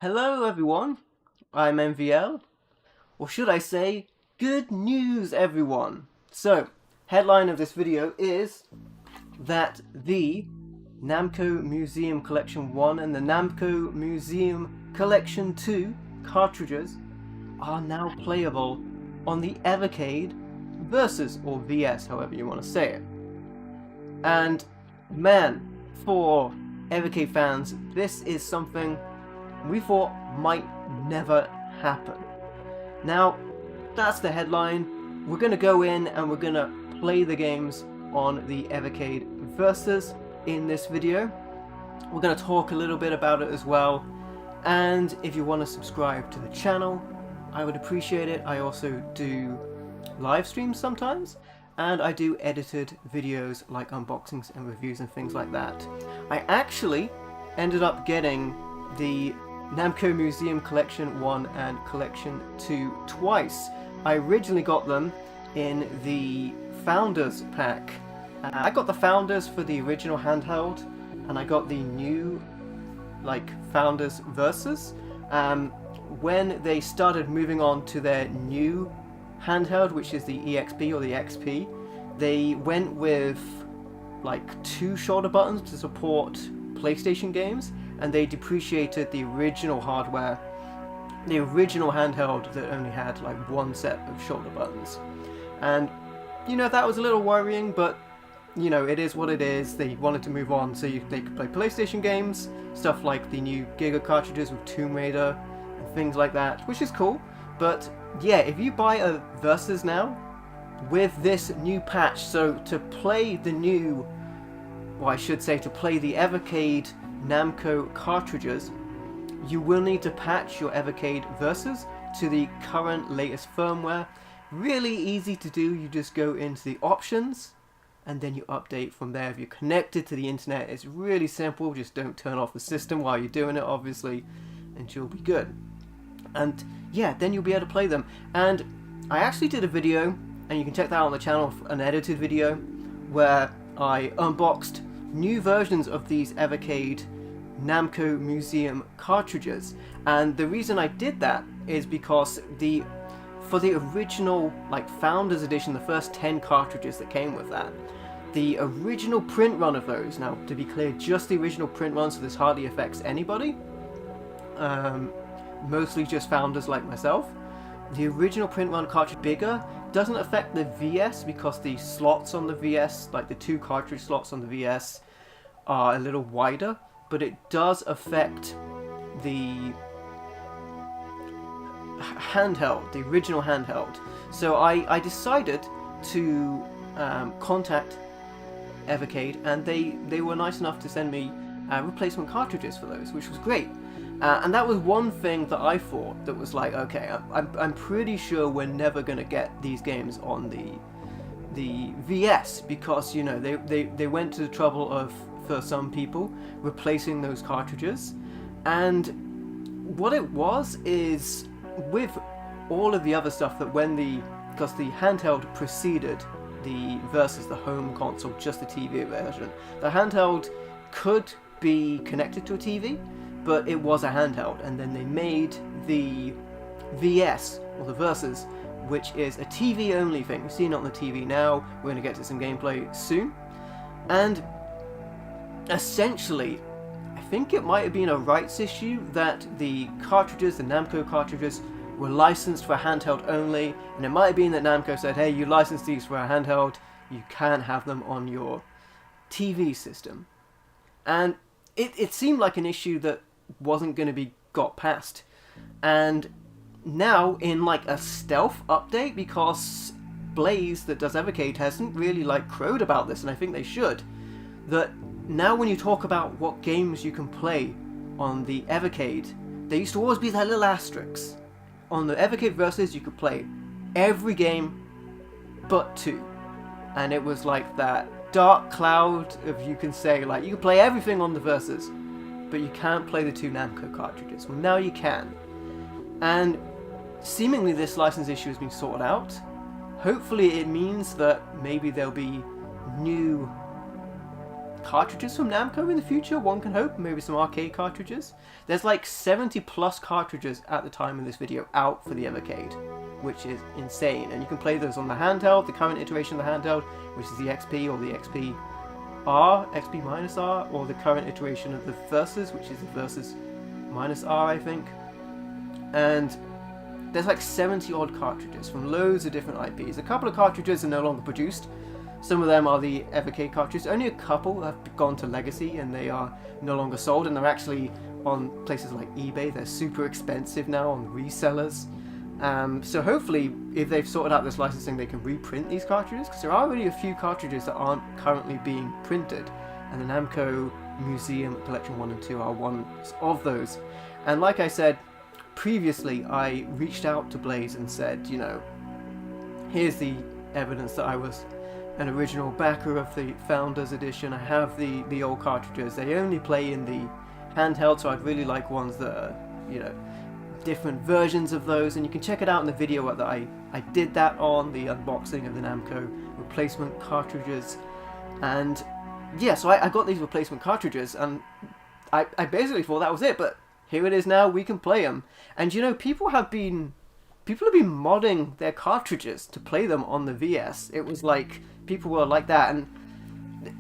Hello everyone, I'm MVL, or should I say, good news everyone! So, headline of this video is that the Namco Museum Collection 1 and the Namco Museum Collection 2 cartridges are now playable on the Evercade Versus, or VS, however you want to say it. And man, for Evercade fans, this is something we thought might never happen. Now, that's the headline. We're going to go in and we're going to play the games on the Evercade Versus in this video. We're going to talk a little bit about it as well. And if you want to subscribe to the channel, I would appreciate it. I also do live streams sometimes, and I do edited videos like unboxings and reviews and things like that. I actually ended up getting the Namco Museum Collection 1 and Collection 2 twice. I originally got them in the Founders pack. I got the Founders for the original handheld, and I got the new Founders Versus. When they started moving on to their new handheld, which is the EXP or the XP, they went with two shoulder buttons to support PlayStation games, and they depreciated the original hardware, the original handheld that only had one set of shoulder buttons. And that was a little worrying, but it is what it is. They wanted to move on so they could play PlayStation games, stuff like the new Giga cartridges with Tomb Raider and things like that, which is cool. But yeah, if you buy a Versus now with this new patch, so to play the new, well, I should say to play the Evercade Namco cartridges, you will need to patch your Evercade Versus to the current latest firmware. Really easy to do. You just go into the options and then you update from there. If you're connected to the internet, it's really simple. Just don't turn off the system while you're doing it, obviously, and you'll be good. And yeah, then you'll be able to play them. And I actually did a video, and you can check that out on the channel, an edited video, where I unboxed new versions of these Evercade Namco Museum cartridges. And the reason I did that is because for the original Founders Edition, the first 10 cartridges that came with that, the original print run of those, now to be clear, just the original print run, so this hardly affects anybody, mostly just founders like myself. The original print run cartridge bigger doesn't affect the VS because the slots on the VS, the two cartridge slots on the VS, are a little wider, but it does affect the handheld, the original handheld. So I decided to contact Evercade, and they were nice enough to send me replacement cartridges for those, which was great. And that was one thing that I thought that was okay, I'm pretty sure we're never going to get these games on the VS, because they went to the trouble of, for some people, replacing those cartridges. And what it was is, with all of the other stuff, that because the handheld preceded the Versus, the home console, just the TV version, the handheld could be connected to a TV, but it was a handheld. And then they made the VS, or the Versus, which is a TV only thing. You've seen it on the TV now. We're going to get to some gameplay soon. And essentially, I think it might have been a rights issue that the cartridges, the Namco cartridges, were licensed for handheld only, and it might have been that Namco said, hey, you licensed these for a handheld, you can't have them on your TV system. And it seemed like an issue that wasn't going to be got past. And now, in a stealth update, because Blaze, that does Evercade, hasn't really crowed about this, and I think they should, that now when you talk about what games you can play on the Evercade, there used to always be that little asterisk. On the Evercade Versus, you could play every game but 2. And it was that dark cloud of, you can say, you can play everything on the Versus, but you can't play the 2 Namco cartridges. Well, now you can. And seemingly this license issue has been sorted out. Hopefully it means that maybe there'll be new cartridges from Namco in the future, one can hope. Maybe some arcade cartridges. There's like 70 plus cartridges at the time of this video out for the Evercade, which is insane. And you can play those on the handheld, the current iteration of the handheld, which is the XP or the XP-R, XP-R, or the current iteration of the Versus, which is the Versus-R, I think. And there's like 70 odd cartridges from loads of different IPs. A couple of cartridges are no longer produced. Some of them are the Evercade cartridges. Only a couple have gone to Legacy and they are no longer sold, and they're actually on places like eBay. They're super expensive now on resellers. So hopefully, if they've sorted out this licensing, they can reprint these cartridges, because there are already a few cartridges that aren't currently being printed, and the Namco Museum Collection 1 and 2 are one of those. And like I said previously, I reached out to Blaze and said, you know, here's the evidence that I was an original backer of the Founders Edition. I have the old cartridges. They only play in the handheld, so I'd really like ones that are, you know, different versions of those. And you can check it out in the video that I did that on, the unboxing of the Namco replacement cartridges. And yeah, so I got these replacement cartridges, and I basically thought that was it, but here it is now. We can play them. And you know, people have been modding their cartridges to play them on the VS. It was like, people were like that. And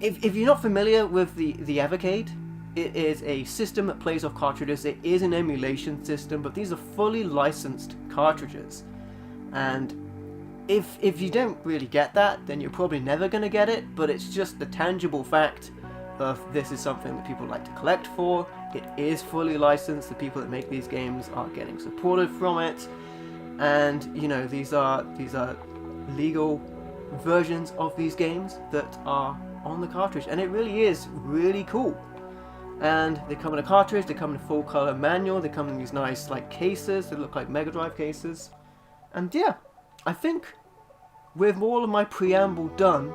if you're not familiar with the Evercade, it is a system that plays off cartridges. It is an emulation system, but these are fully licensed cartridges. And if you don't really get that, then you're probably never going to get it, but it's just the tangible fact of this is something that people like to collect for. It is fully licensed. The people that make these games are getting supported from it. And you know, these are legal versions of these games that are on the cartridge, and it really is really cool. And they come in a cartridge, they come in a full color manual, they come in these nice like cases that look like Mega Drive cases. And yeah, I think with all of my preamble done,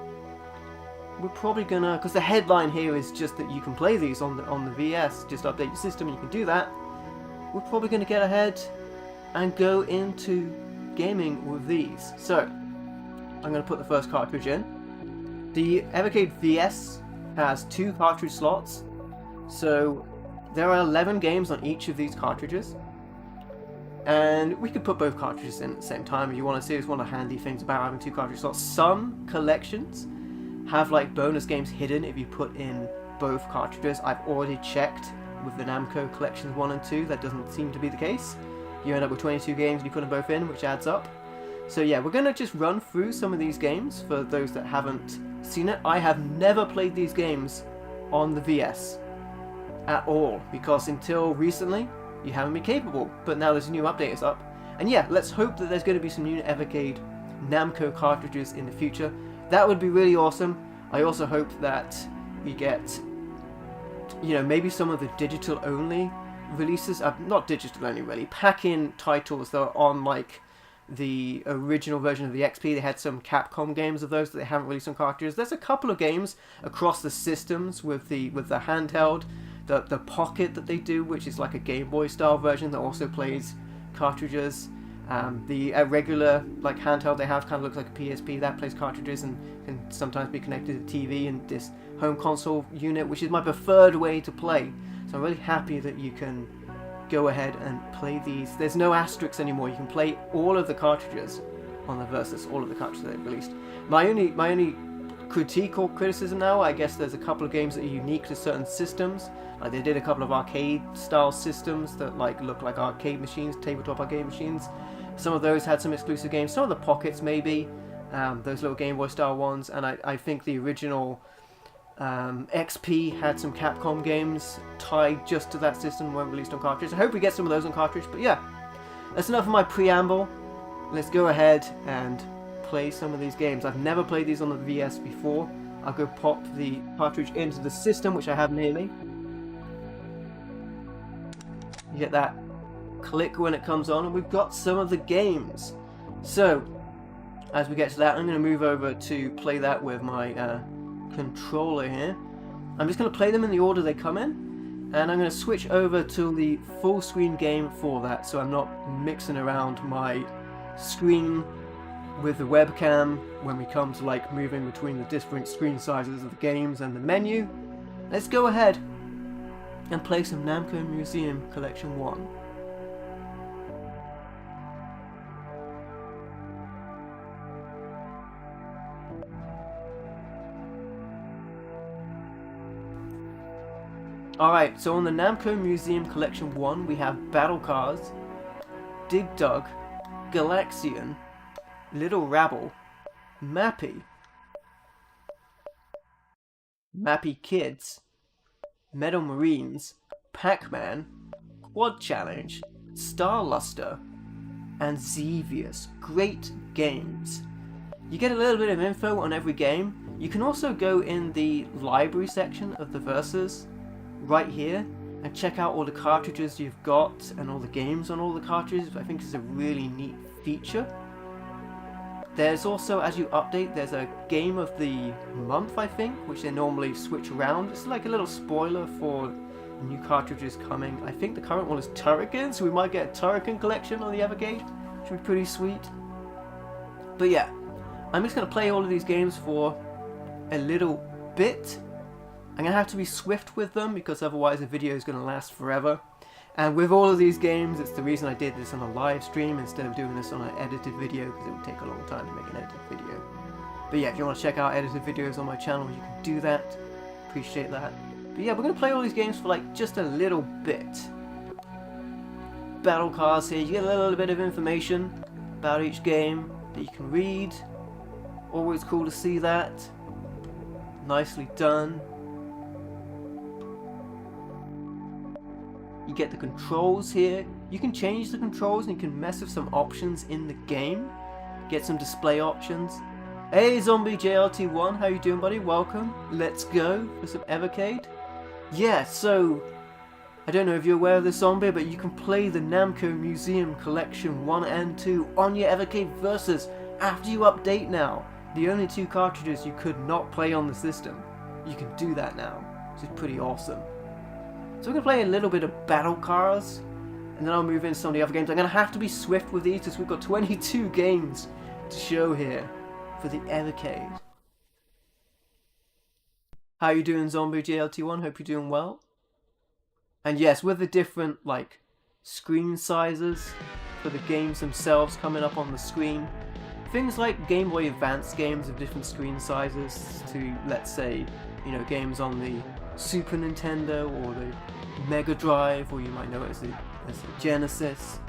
we're probably gonna, because the headline here is just that you can play these on the VS, just update your system and you can do that. We're probably gonna get ahead and go into gaming with these. So I'm going to put the first cartridge in. The Evercade VS has 2 cartridge slots, so there are 11 games on each of these cartridges, and we could put both cartridges in at the same time if you want to see. It's one of the handy things about having 2 cartridge slots. Some collections have like bonus games hidden if you put in both cartridges. I've already checked with the Namco collections 1 and 2, that doesn't seem to be the case. You end up with 22 games and you put them both in, which adds up. So yeah, we're going to just run through some of these games for those that haven't seen it. I have never played these games on the VS at all, because until recently you haven't been capable, but now there's a new update is up. And yeah, let's hope that there's going to be some new Evercade Namco cartridges in the future. That would be really awesome. I also hope that we get, you know, maybe some of the digital only releases, not digital only really, pack-in titles that are on like the original version of the XP. They had some Capcom games of those that they haven't released on cartridges. There's a couple of games across the systems with the handheld, the Pocket that they do, which is like a Game Boy style version that also plays cartridges. The regular like handheld they have kind of looks like a PSP that plays cartridges and can sometimes be connected to TV and this home console unit, which is my preferred way to play. So I'm really happy that you can go ahead and play these. There's no asterisks anymore. You can play all of the cartridges on the Versus, all of the cartridges they've released. My only critique or criticism now, I guess there's a couple of games that are unique to certain systems. Like they did a couple of arcade style systems that like look like arcade machines, tabletop arcade machines. Some of those had some exclusive games. Some of the Pockets maybe, those little Game Boy style ones. And I think the original XP had some Capcom games tied just to that system, weren't released on cartridge. I hope we get some of those on cartridge, but yeah, that's enough of my preamble. Let's go ahead and play some of these games. I've never played these on the VS before. I'll go pop the cartridge into the system, which I have near me. You get that click when it comes on, and we've got some of the games. So, as we get to that, I'm going to move over to play that with my controller here. I'm just going to play them in the order they come in, And I'm going to switch over to the full screen game for that, so I'm not mixing around my screen with the webcam when we come to like moving between the different screen sizes of the games and the menu. Let's go ahead and play some Namco Museum Collection 1. Alright, so on the Namco Museum Collection 1 we have Battle Cars, Dig Dug, Galaxian, Little Rabble, Mappy, Mappy Kids, Metal Marines, Pac-Man, Quad Challenge, Star Luster, and Xevious. Great games. You get a little bit of info on every game. You can also go in the library section of the Versus right here and check out all the cartridges you've got and all the games on all the cartridges. I think it's a really neat feature. There's also, as you update, there's a game of the month, I think, which they normally switch around. It's like a little spoiler for new cartridges coming. I think the current one is Turrican, so we might get a Turrican collection on the Evercade, which would be pretty sweet. But yeah, I'm just going to play all of these games for a little bit. I'm going to have to be swift with them because otherwise the video is going to last forever. And with all of these games, it's the reason I did this on a live stream instead of doing this on an edited video, because it would take a long time to make an edited video. But yeah, if you want to check out edited videos on my channel, you can do that. Appreciate that. But yeah, we're going to play all these games for like just a little bit. Battle Cars here, you get a little bit of information about each game that you can read. Always cool to see that. Nicely done. You get the controls here. You can change the controls and you can mess with some options in the game. Get some display options. Hey Zombie JLT1, how you doing buddy? Welcome. Let's go for some Evercade. Yeah, so I don't know if you're aware of this Zombie, but you can play the Namco Museum Collection 1 and 2 on your Evercade Versus after you update now. The only two cartridges you could not play on the system. You can do that now, which is pretty awesome. So we're going to play a little bit of Battle Cars, and then I'll move into some of the other games. I'm going to have to be swift with these because we've got 22 games to show here for the Evercade. How you doing Zombie JLT1? Hope you're doing well. And yes, with the different like screen sizes for the games themselves coming up on the screen, things like Game Boy Advance games of different screen sizes to, let's say, you know, games on the Super Nintendo or the Mega Drive, or you might know it as the Genesis.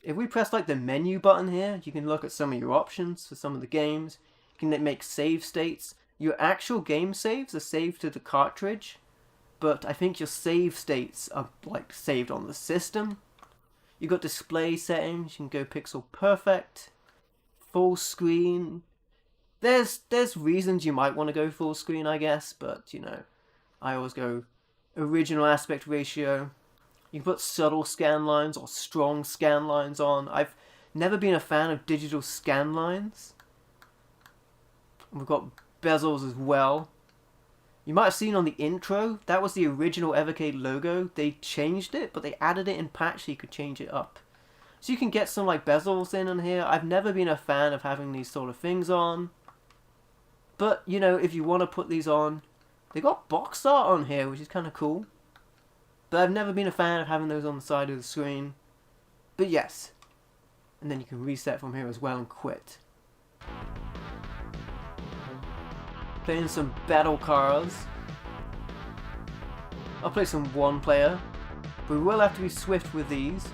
If we press like the menu button here, you can look at some of your options for some of the games. You can make save states. Your actual game saves are saved to the cartridge, but I think your save states are like saved on the system. You've got display settings. You can go pixel perfect, full screen. There's reasons you might want to go full screen, I guess, but you know, I always go original aspect ratio. You can put subtle scan lines or strong scan lines on. I've never been a fan of digital scan lines. We've got bezels as well. You might have seen on the intro, that was the original Evercade logo. They changed it, but they added it in patch so you could change it up. So you can get some like bezels in here. I've never been a fan of having these sort of things on. But, you know, if you want to put these on, they got box art on here, which is kind of cool. But I've never been a fan of having those on the side of the screen. But yes. And then you can reset from here as well and quit. Playing some Battle Cars. I'll play some one player. But we will have to be swift with these.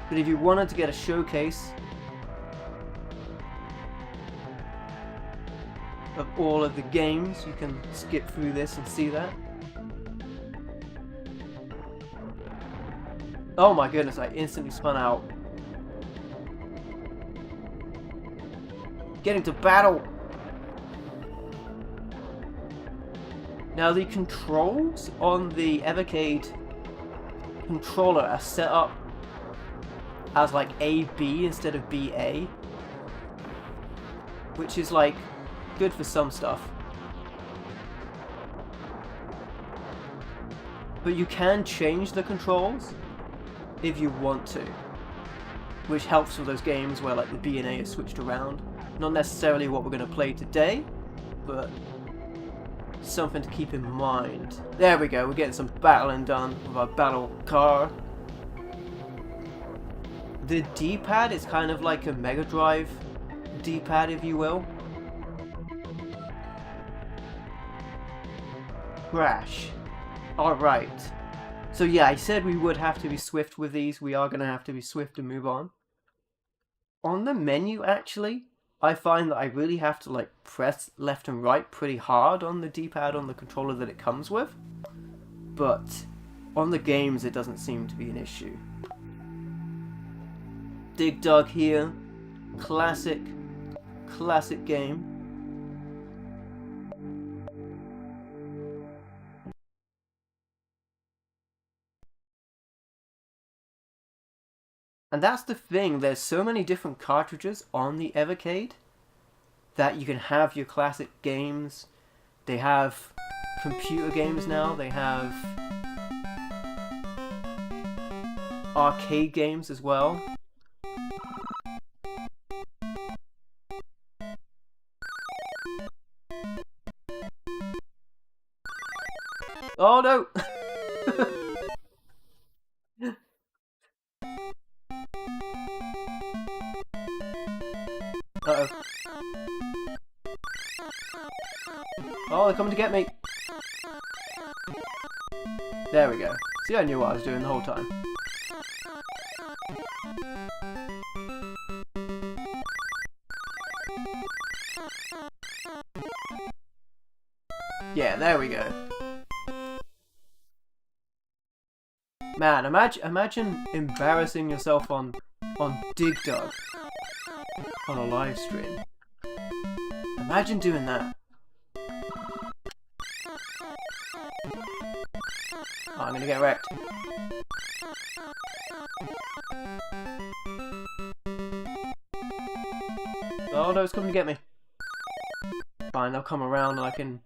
But if you wanted to get a showcase of all of the games, you can skip through this and see that. Oh my goodness, I instantly spun out. Getting to battle! Now the controls on the Evercade controller are set up as like AB instead of BA, which is like good for some stuff. but you can change the controls if you want to, which helps with those games where like the B and A is switched around. Not necessarily what we're going to play today, but something to keep in mind. There we go, we're getting some battling done with our battle car. The D-pad is kind of like a Mega Drive D-pad, if you will. Crash. Alright. So yeah, I said we would have to be swift with these. We are going to have to be swift to move on. On the menu, actually, I find that I really have to like press left and right pretty hard on the D-pad on the controller that it comes with. But on the games, it doesn't seem to be an issue. Dig Dug here. Classic game. And that's the thing, there's so many different cartridges on the Evercade that you can have your classic games. They have computer games now, they have arcade games as well. Oh no! Uh-oh. Oh, they're coming to get me! There we go. See, I knew what I was doing the whole time. Yeah, there we go. Man, imagine embarrassing yourself on Dig Dug on a live stream. Imagine doing that. Oh, I'm gonna get wrecked. Oh no, it's coming to get me. Fine, they'll come around and I can...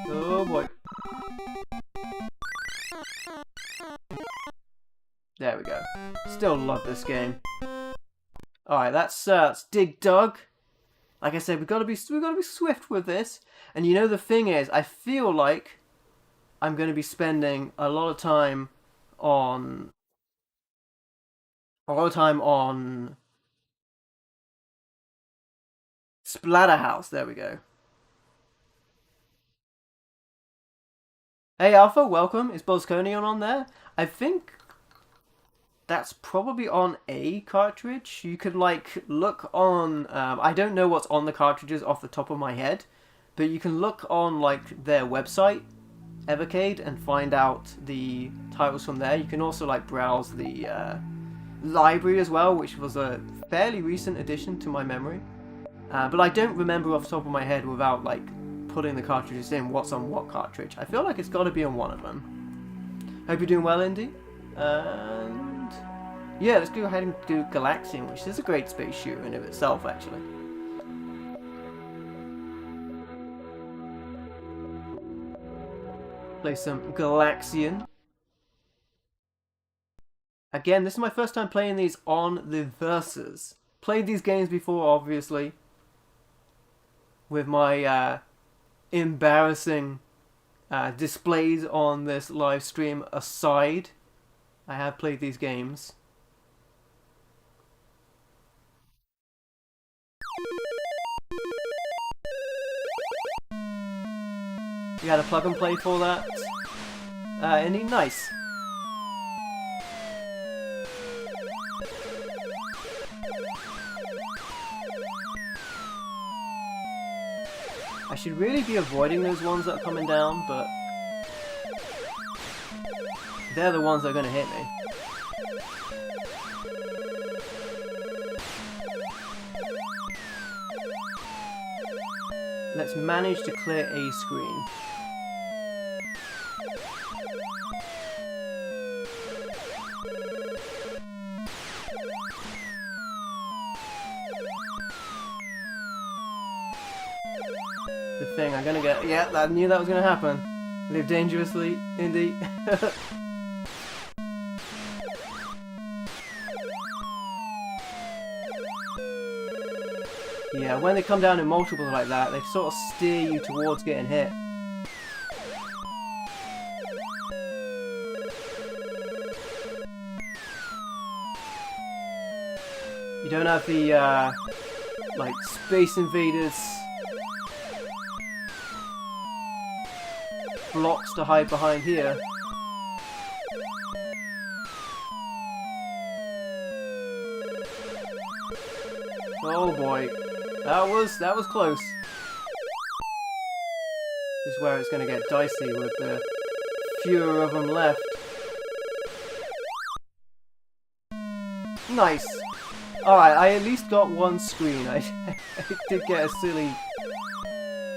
Oh boy. There we go. Still love this game. Alright, that's Dig Dug. Like I said, we gotta be swift with this. And you know the thing is, I feel like I'm gonna be spending a lot of time on Splatterhouse. There we go. Hey Alpha, welcome. Is Bosconion on there? I think that's probably on a cartridge. You could like look on, I don't know what's on the cartridges off the top of my head, but you can look on like their website, Evercade, and find out the titles from there. You can also like browse the library as well, which was a fairly recent addition to my memory. But I don't remember off the top of my head without like putting the cartridges in what's on what cartridge. I feel like it's got to be on one of them. Hope you're doing well, Indy. And yeah, let's go ahead and do Galaxian, which is a great space shooter in of itself, actually. Play some Galaxian. Again, this is my first time playing these on the Versus. Played these games before, obviously, with my embarrassing displays on this live stream aside. I have played these games. You had a plug and play for that? Any nice. I should really be avoiding those ones that are coming down, but they're the ones that are going to hit me. Let's manage to clear a screen. The thing. I'm gonna get... Yeah, I knew that was gonna happen. Live dangerously, indeed. Yeah, when they come down in multiples like that, they sort of steer you towards getting hit. You don't have the, like, Space Invaders blocks to hide behind here. Oh boy, that was close. This is where it's going to get dicey with the fewer of them left. Nice. Alright, I at least got one screen. I did get a silly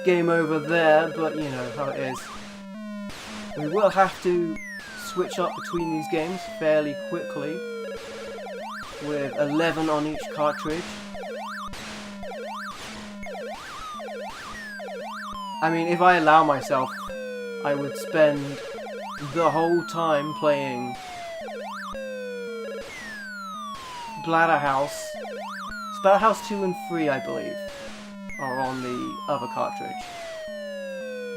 game over there, but you know how it is. We will have to switch up between these games fairly quickly, with 11 on each cartridge. I mean, if I allow myself, I would spend the whole time playing Splatterhouse. Splatterhouse 2 and 3, I believe, are on the other cartridge.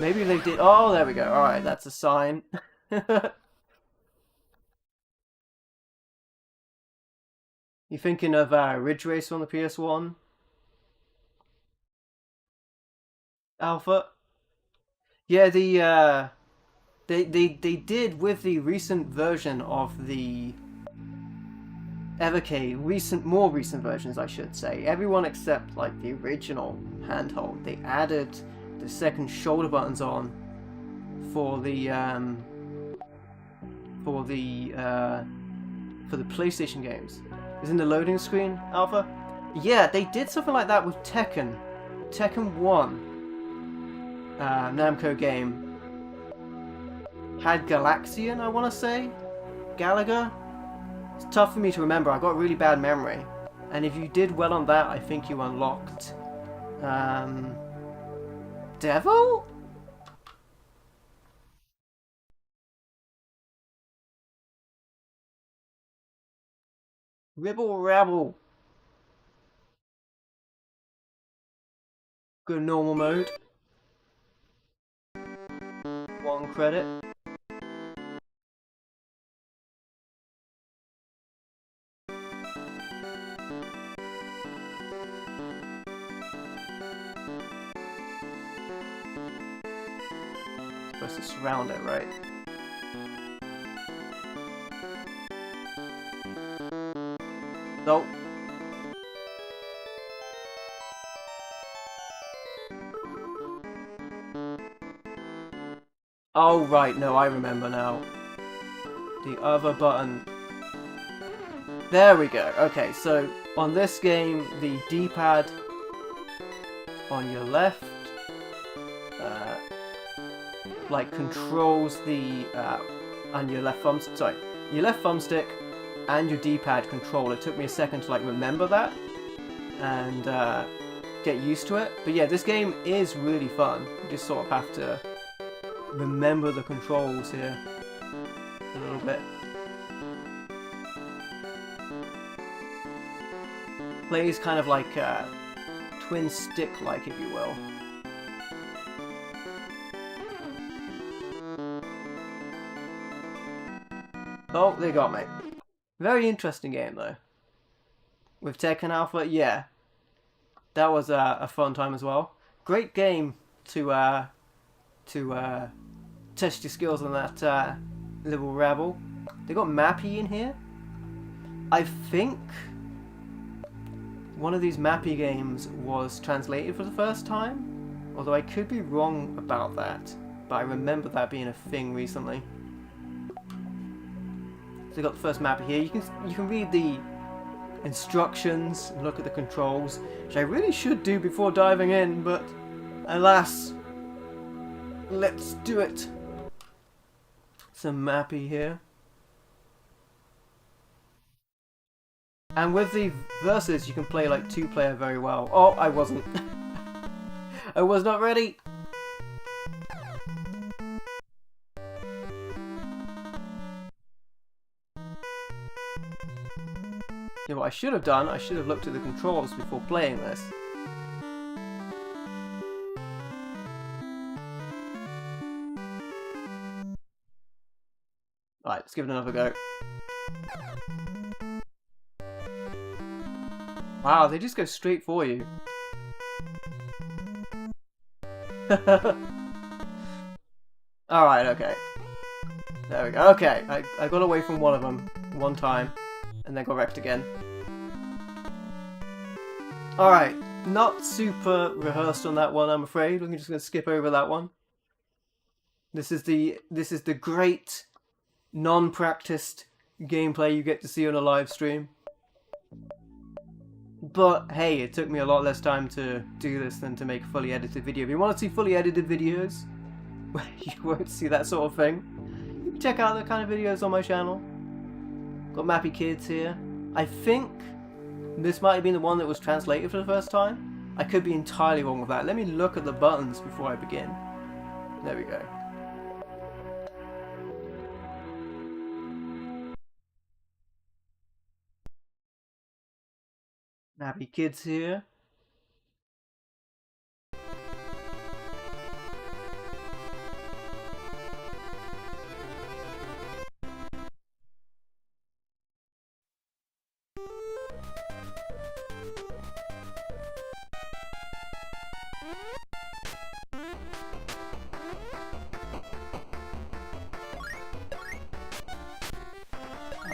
Maybe they did... Oh, there we go. Alright, that's a sign. You thinking of Ridge Racer on the PS1? Alpha? Yeah, they did with the recent version of the Evercade, more recent versions I should say, everyone except like the original handheld, they added the second shoulder buttons on for the PlayStation games. Is in the loading screen, Alpha? Yeah, they did something like that with Tekken 1. Namco game had Galaxian, I want to say? Galaga? It's tough for me to remember, I've got really bad memory. And if you did well on that, I think you unlocked... Devil? Ribble Rabble. Good normal mode. 1 credit. Supposed to surround it, right? Nope. Oh, right, no, I remember now. The other button. There we go. Okay, so on this game, the D-pad on your left, like controls the, and your left thumb, sorry, your left thumbstick and your D-pad control. It took me a second to like remember that and get used to it. But yeah, this game is really fun. You just sort of have to remember the controls here a little bit. Plays kind of like twin stick-like, if you will. Oh, they got me. Very interesting game, though. With Tekken Alpha, yeah. That was a fun time as well. Great game to test your skills on that little rabble. They got Mappy in here. I think one of these Mappy games was translated for the first time, although I could be wrong about that, but I remember that being a thing recently. So they got the first Mappy here. You can read the instructions and look at the controls, which I really should do before diving in, but alas, let's do it. Some Mappy here. And with the versus, you can play like 2-player very well. Oh, I wasn't. I was not ready. You know what I should have done? I should have looked at the controls before playing this. Alright, let's give it another go. Wow, they just go straight for you. Alright, okay. There we go. Okay, I got away from one of them one time, and then got wrecked again. Alright, not super rehearsed on that one, I'm afraid. We're just going to skip over that one. This is the great non-practiced gameplay you get to see on a live stream. But hey, it took me a lot less time to do this than to make a fully edited video. If you want to see fully edited videos, where you won't see that sort of thing, you can check out the kind of videos on my channel. Got Mappy Kids here. I think this might have been the one that was translated for the first time. I could be entirely wrong with that. Let me look at the buttons before I begin. There we go. Mappy Kids here.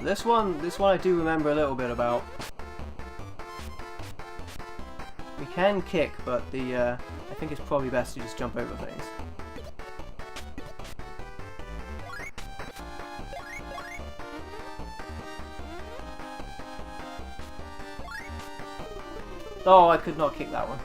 This one I do remember a little bit about. We can kick, but I think it's probably best to just jump over things. Oh, I could not kick that one.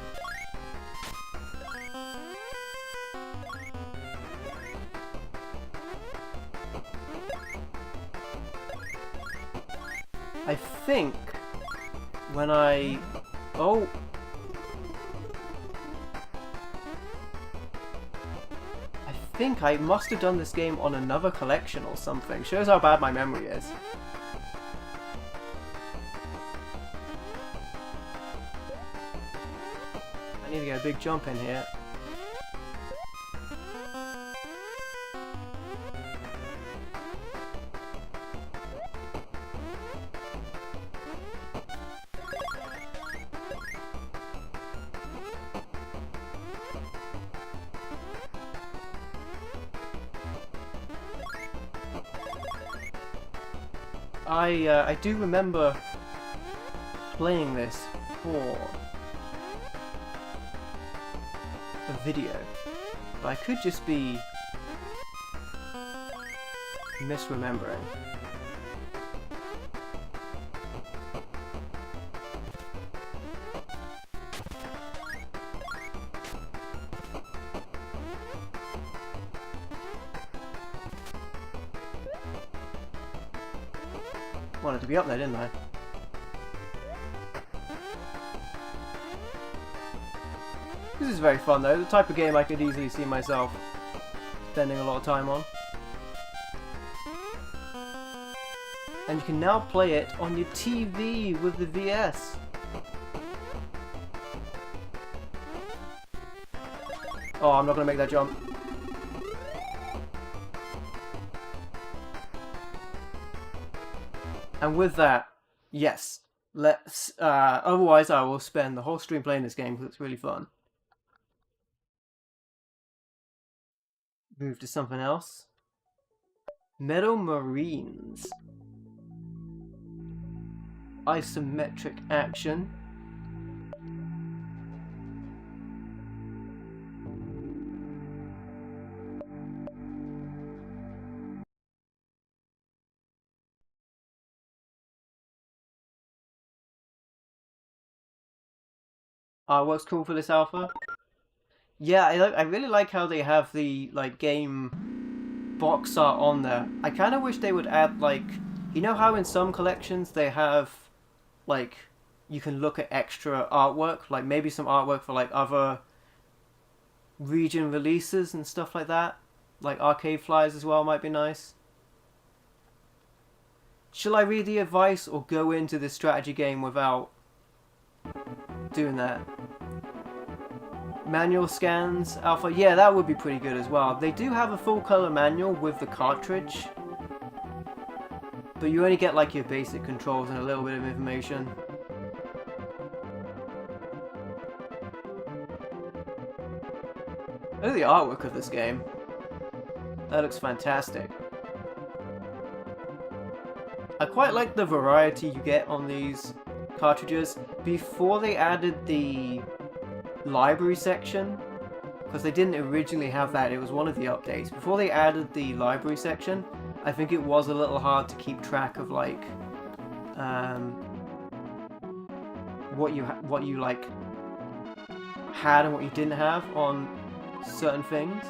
I think when I think I must have done this game on another collection or something. Shows how bad my memory is. I need to get a big jump in here. I do remember playing this for a video, but I could just be misremembering. Wanted to be up there, didn't I? This is very fun though, the type of game I could easily see myself spending a lot of time on. And you can now play it on your TV with the VS. Oh, I'm not going to make that jump. And with that, yes, let's, otherwise I will spend the whole stream playing this game because it's really fun. Move to something else. Meadow Marines. Isometric action. What's cool for this alpha? Yeah, I really like how they have the game box art on there. I kind of wish they would add you know how in some collections they have you can look at extra artwork, like maybe some artwork for other region releases and stuff like that. Like arcade flyers as well might be nice. Shall I read the advice or go into this strategy game without doing that? Manual scans, alpha. Yeah, that would be pretty good as well. They do have a full color manual with the cartridge, but you only get like your basic controls and a little bit of information. Look at the artwork of this game. That looks fantastic. I quite like the variety you get on these cartridges. Before they added the library section, because they didn't originally have that, it was one of the updates. Before they added the library section, I think it was a little hard to keep track of like what you like had and what you didn't have on certain things.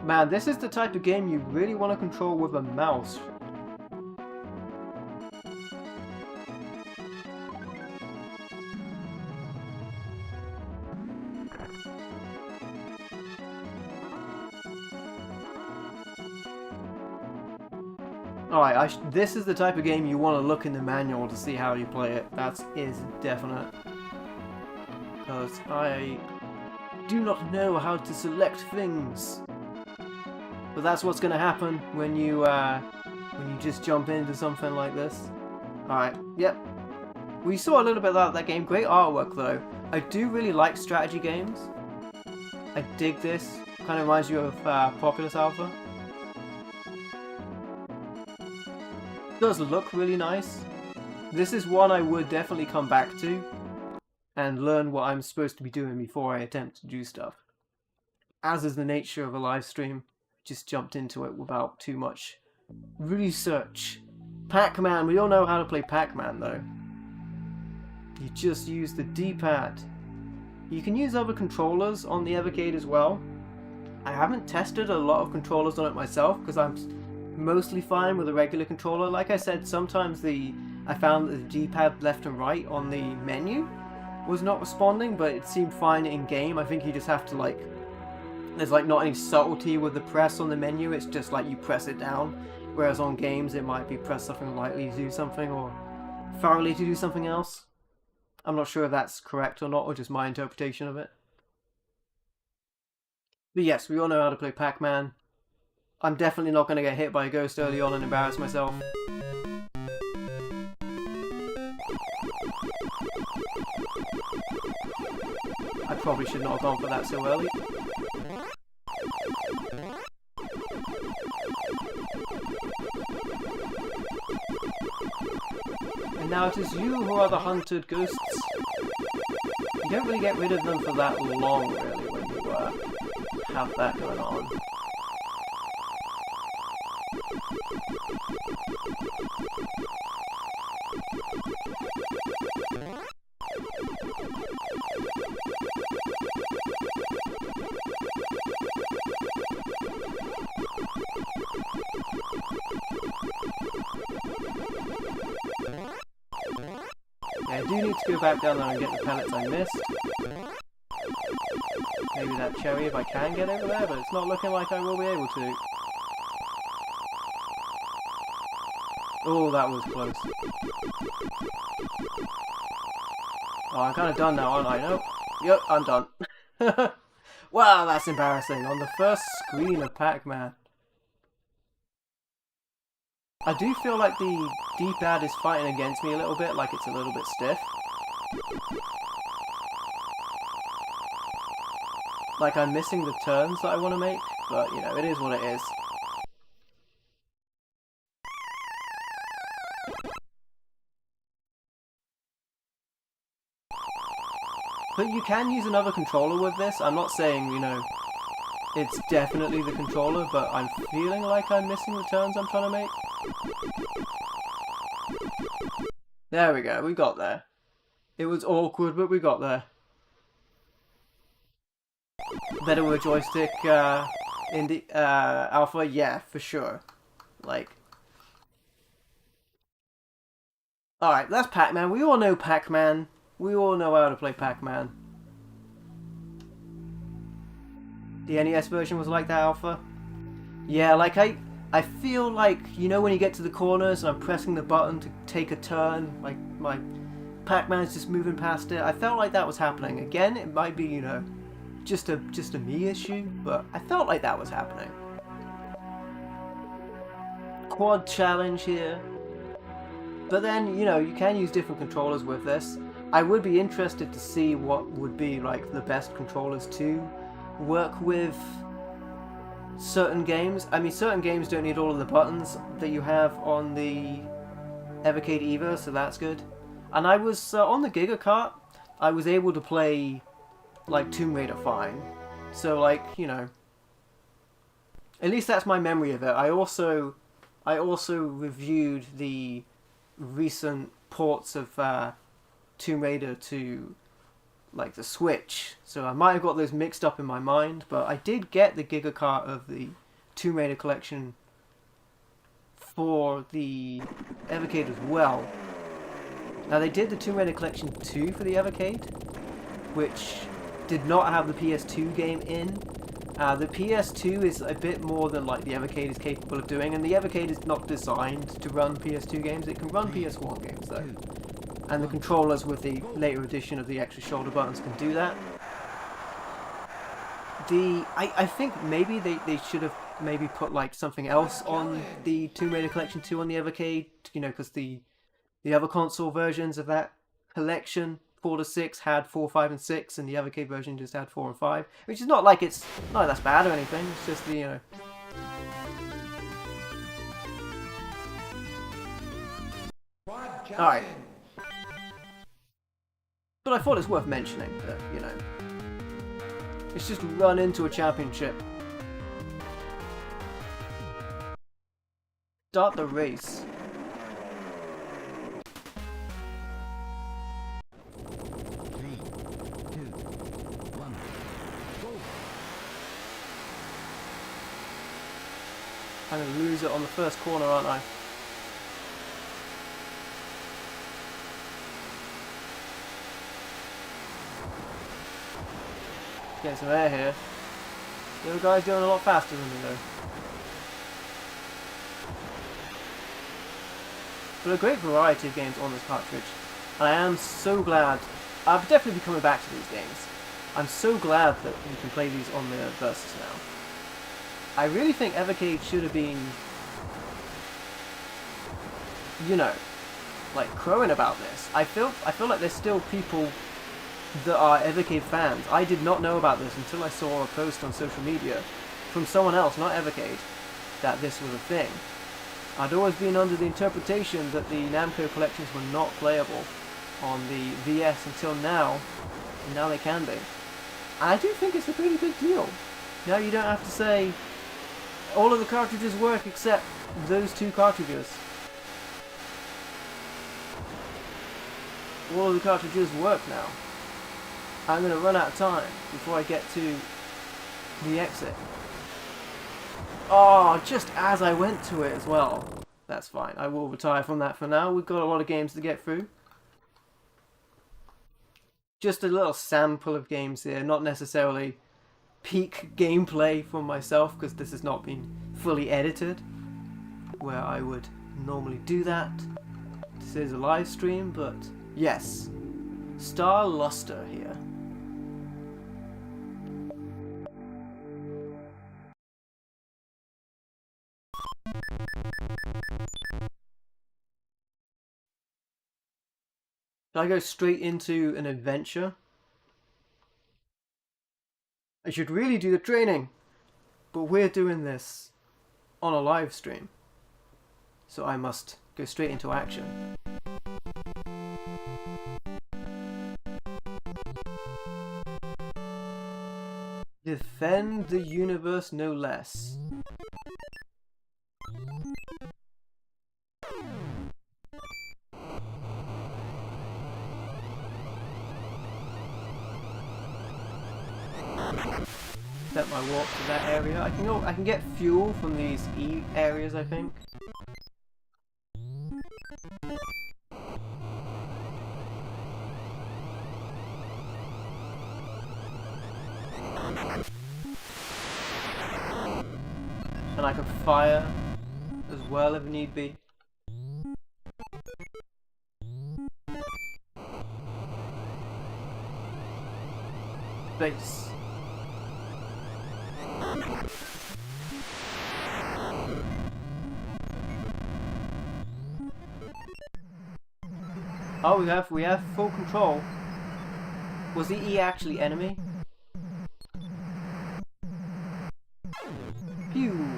Man, this is the type of game you really want to control with a mouse. Alright, this is the type of game you want to look in the manual to see how you play it. That is definite. Because I do not know how to select things. But that's what's going to happen when you just jump into something like this. Alright, yep. We saw a little bit about that game. Great artwork though. I do really like strategy games. I dig this. Kind of reminds you of Populous Alpha. Does look really nice. This is one I would definitely come back to and learn what I'm supposed to be doing before I attempt to do stuff. As is the nature of a live stream. Just jumped into it without too much research. Pac-Man, we all know how to play Pac-Man though. You just use the D-pad. You can use other controllers on the Evercade as well. I haven't tested a lot of controllers on it myself because I'm mostly fine with a regular controller. Like I said, sometimes I found that the D-pad left and right on the menu was not responding, but it seemed fine in game. I think you just have to like, there's like not any subtlety with the press on the menu, it's just like you press it down, whereas on games it might be press something lightly to do something or thoroughly to do something else. I'm not sure if that's correct or not, or just my interpretation of it. But yes, we all know how to play Pac-Man. I'm definitely not going to get hit by a ghost early on and embarrass myself. I probably should not have gone for that so early. And now it is you who are the hunted ghosts. You don't really get rid of them for that long, really, when you have that going on. I do need to go back down there and get the pellets I missed. Maybe that cherry if I can get over there, but it's not looking like I will be able to. Oh, that was close. Oh, I'm kind of done now, aren't I? Nope. Yep, I'm done. Wow, that's embarrassing. On the first screen of Pac-Man. I do feel like the D-pad is fighting against me a little bit, like it's a little bit stiff. Like I'm missing the turns that I want to make, but you know, it is what it is. But you can use another controller with this. I'm not saying, you know, it's definitely the controller, but I'm feeling like I'm missing the turns I'm trying to make. There we go, we got there. It was awkward, but we got there. Better with a joystick in the alpha, yeah, for sure. Like, alright, that's Pac-Man. We all know Pac-Man. We all know how to play Pac-Man. The NES version was like that, Alpha? Yeah, like I feel like, you know when you get to the corners and I'm pressing the button to take a turn, like my Pac-Man's just moving past it. I felt like that was happening. Again, it might be, you know, just a me issue, but I felt like that was happening. Quad challenge here. But then, you know, you can use different controllers with this. I would be interested to see what would be like the best controllers to work with certain games. I mean, certain games don't need all of the buttons that you have on the Evercade Eva, so that's good. And I was, on the Giga Kart, I was able to play, like, Tomb Raider fine. So, like, you know, at least that's my memory of it. I also reviewed the recent ports of Tomb Raider to, like, the Switch. So I might have got those mixed up in my mind, but I did get the Giga Kart of the Tomb Raider collection for the Evercade as well. Now they did the Tomb Raider Collection 2 for the Evercade, which did not have the PS2 game in. The PS2 is a bit more than like the Evercade is capable of doing, and the Evercade is not designed to run PS2 games. It can run PS1 games though. And the controllers with the later edition of the extra shoulder buttons can do that. I think maybe they should have maybe put like something else on the Tomb Raider Collection 2 on the Evercade, you know, because the other console versions of that collection, 4 to 6, had 4, 5, and 6, and the Evercade version just had 4 and 5. Which is not like that's bad or anything, it's just the, you know. Alright. But I thought it's worth mentioning that, you know, it's just run into a championship. Start the race. I'm going to lose it on the first corner, aren't I? Getting some air here. The other guy's going a lot faster than me though. But a great variety of games on this cartridge. And I am so glad. I'll definitely be coming back to these games. I'm so glad that you can play these on the Versus now. I really think Evercade should have been, you know, like crowing about this. I feel like there's still people that are Evercade fans. I did not know about this until I saw a post on social media from someone else, not Evercade, that this was a thing. I'd always been under the interpretation that the Namco collections were not playable on the VS until now, and now they can be. And I do think it's a pretty big deal. Now you don't have to say all of the cartridges work except those 2 cartridges. All of the cartridges work now. I'm going to run out of time before I get to the exit. Oh, just as I went to it as well. That's fine. I will retire from that for now. We've got a lot of games to get through. Just a little sample of games here, not necessarily peak gameplay for myself, because this has not been fully edited, where I would normally do that. This is a live stream, but yes. Star Luster here. Should I go straight into an adventure? I should really do the training, but we're doing this on a live stream, so I must go straight into action. Defend the universe no less. Set my warp to that area. I can get fuel from these E areas, I think. And I can fire as well if need be. Base. Oh, we have full control. Was the E actually enemy? Pew.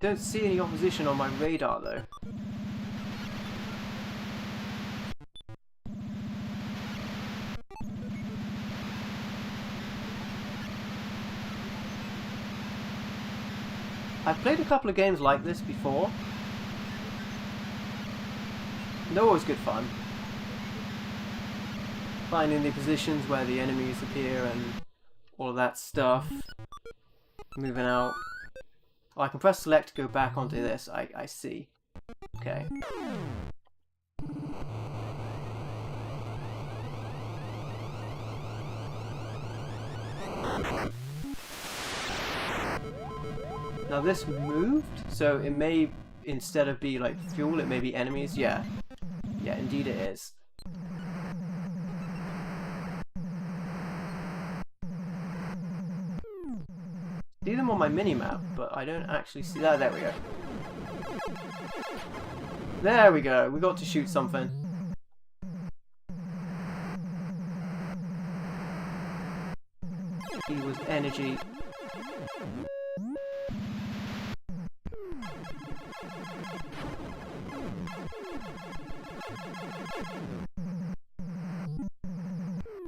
Don't see any opposition on my radar though. I've played a couple of games like this before. They're always good fun. Finding the positions where the enemies appear and all of that stuff. Moving out. Oh, I can press select to go back onto this. I see. Okay. Now this moved, so it may, instead of be like fuel, it may be enemies. Yeah. Yeah, indeed it is. See them on my mini-map, but I don't actually see that. There we go. There we go. We got to shoot something. He was energy.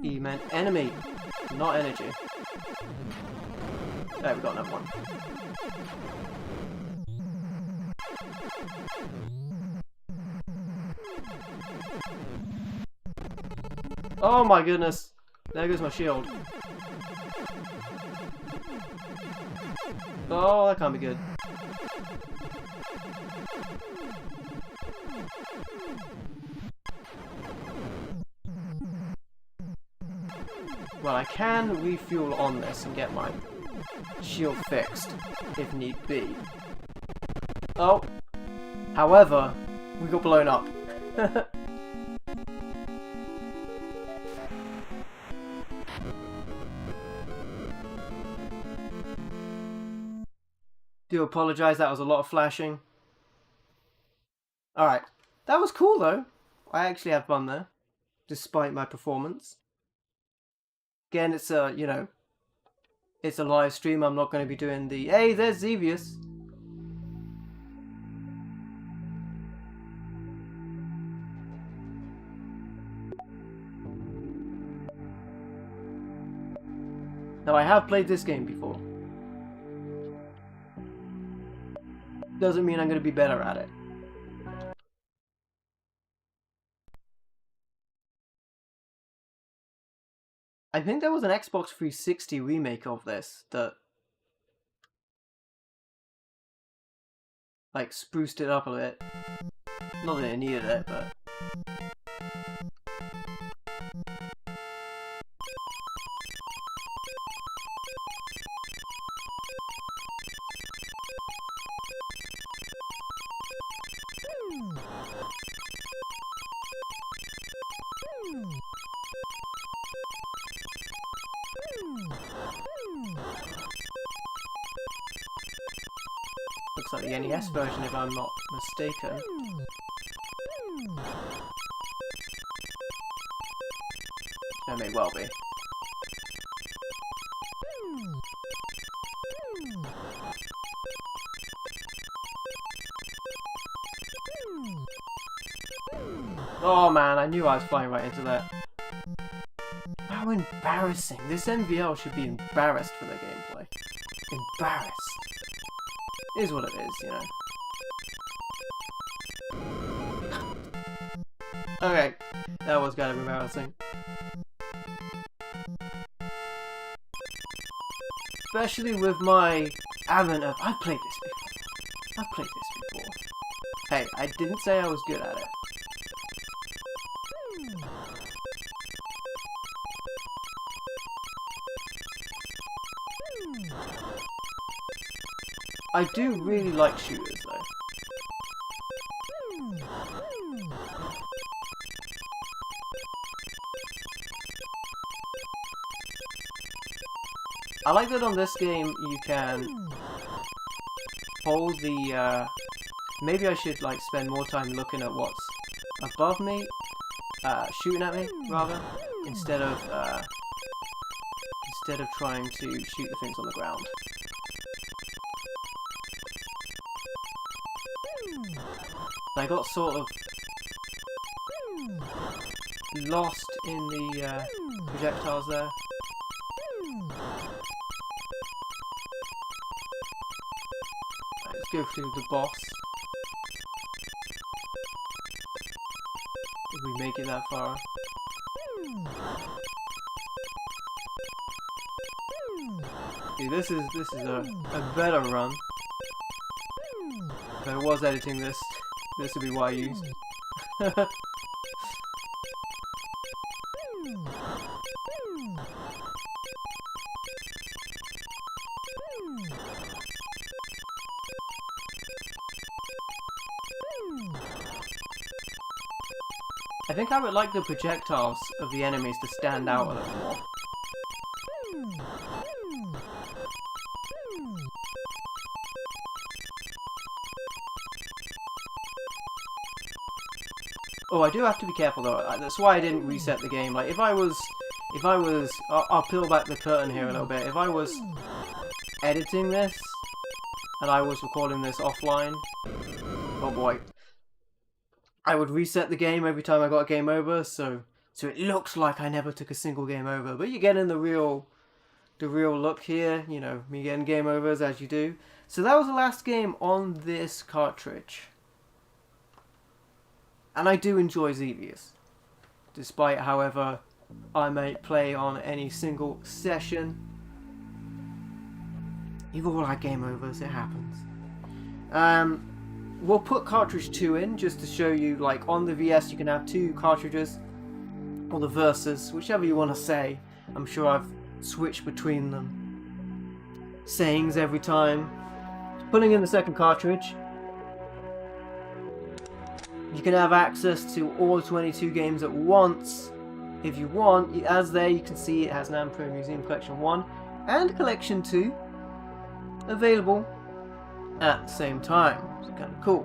He meant enemy, not energy. There, we got another one. Oh my goodness! There goes my shield. Oh, that can't be good. Well, I can refuel on this and get my shield fixed, if need be. Oh! However, we got blown up. Do apologise, that was a lot of flashing. Alright, that was cool though. I actually had fun there, despite my performance. Again, it's a, you know, it's a live stream. I'm not going to be doing the, hey, there's Xevious. Now, I have played this game before. Doesn't mean I'm going to be better at it. I think there was an Xbox 360 remake of this that like spruced it up a bit. Not that it needed it, but looks like the NES version if I'm not mistaken. That may well be. Oh man, I knew I was flying right into that. How embarrassing. This NVL should be embarrassed for their gameplay. Embarrassed. Is what it is, you know. Okay, that was kind of embarrassing. Especially with my advent of, I've played this before. I've played this before. Hey, I didn't say I was good at it. I do really like shooters though. I like that on this game you can hold the, maybe I should like spend more time looking at what's above me, shooting at me, rather, instead of trying to shoot the things on the ground. I got sort of lost in the projectiles there. Let's go through the boss. If we make it that far. See, this is a better run. If I was editing this, this would be what I used. I think I would like the projectiles of the enemies to stand out a little more. Oh, I do have to be careful though. That's why I didn't reset the game. Like, if I was, I'll peel back the curtain here a little bit. If I was editing this and I was recording this offline, oh boy, I would reset the game every time I got a game over, so it looks like I never took a single game over. But you're getting the real look here. You know, me getting game overs as you do. So that was the last game on this cartridge. And I do enjoy Xevious, despite, however, I may play on any single session. You've all had game overs, it happens. We'll put cartridge 2 in, just to show you, like, on the VS you can have 2 cartridges, or the Versus, whichever you want to say. I'm sure I've switched between them. Sayings every time. Putting in the second cartridge, you can have access to all 22 games at once if you want. As there you can see it has Namco Museum Collection 1 and Collection 2 available at the same time. It's kind of cool.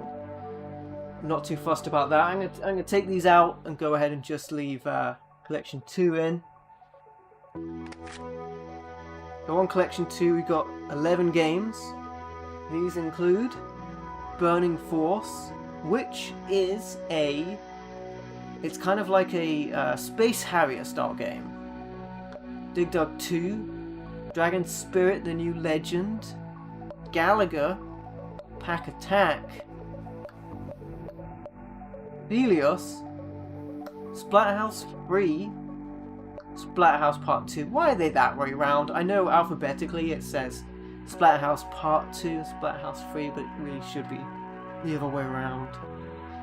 I'm not too fussed about that. I'm gonna take these out and go ahead and just leave Collection 2 in. So on Collection 2 we got 11 games. These include Burning Force, which is it's kind of like a Space Harrier style game. Dig Dug 2, Dragon Spirit the New Legend, Galaga, Pack Attack, Helios, Splatterhouse 3, Splatterhouse Part 2. Why are they that way around? I know alphabetically it says Splatterhouse Part 2, Splatterhouse 3, but it really should be the other way around.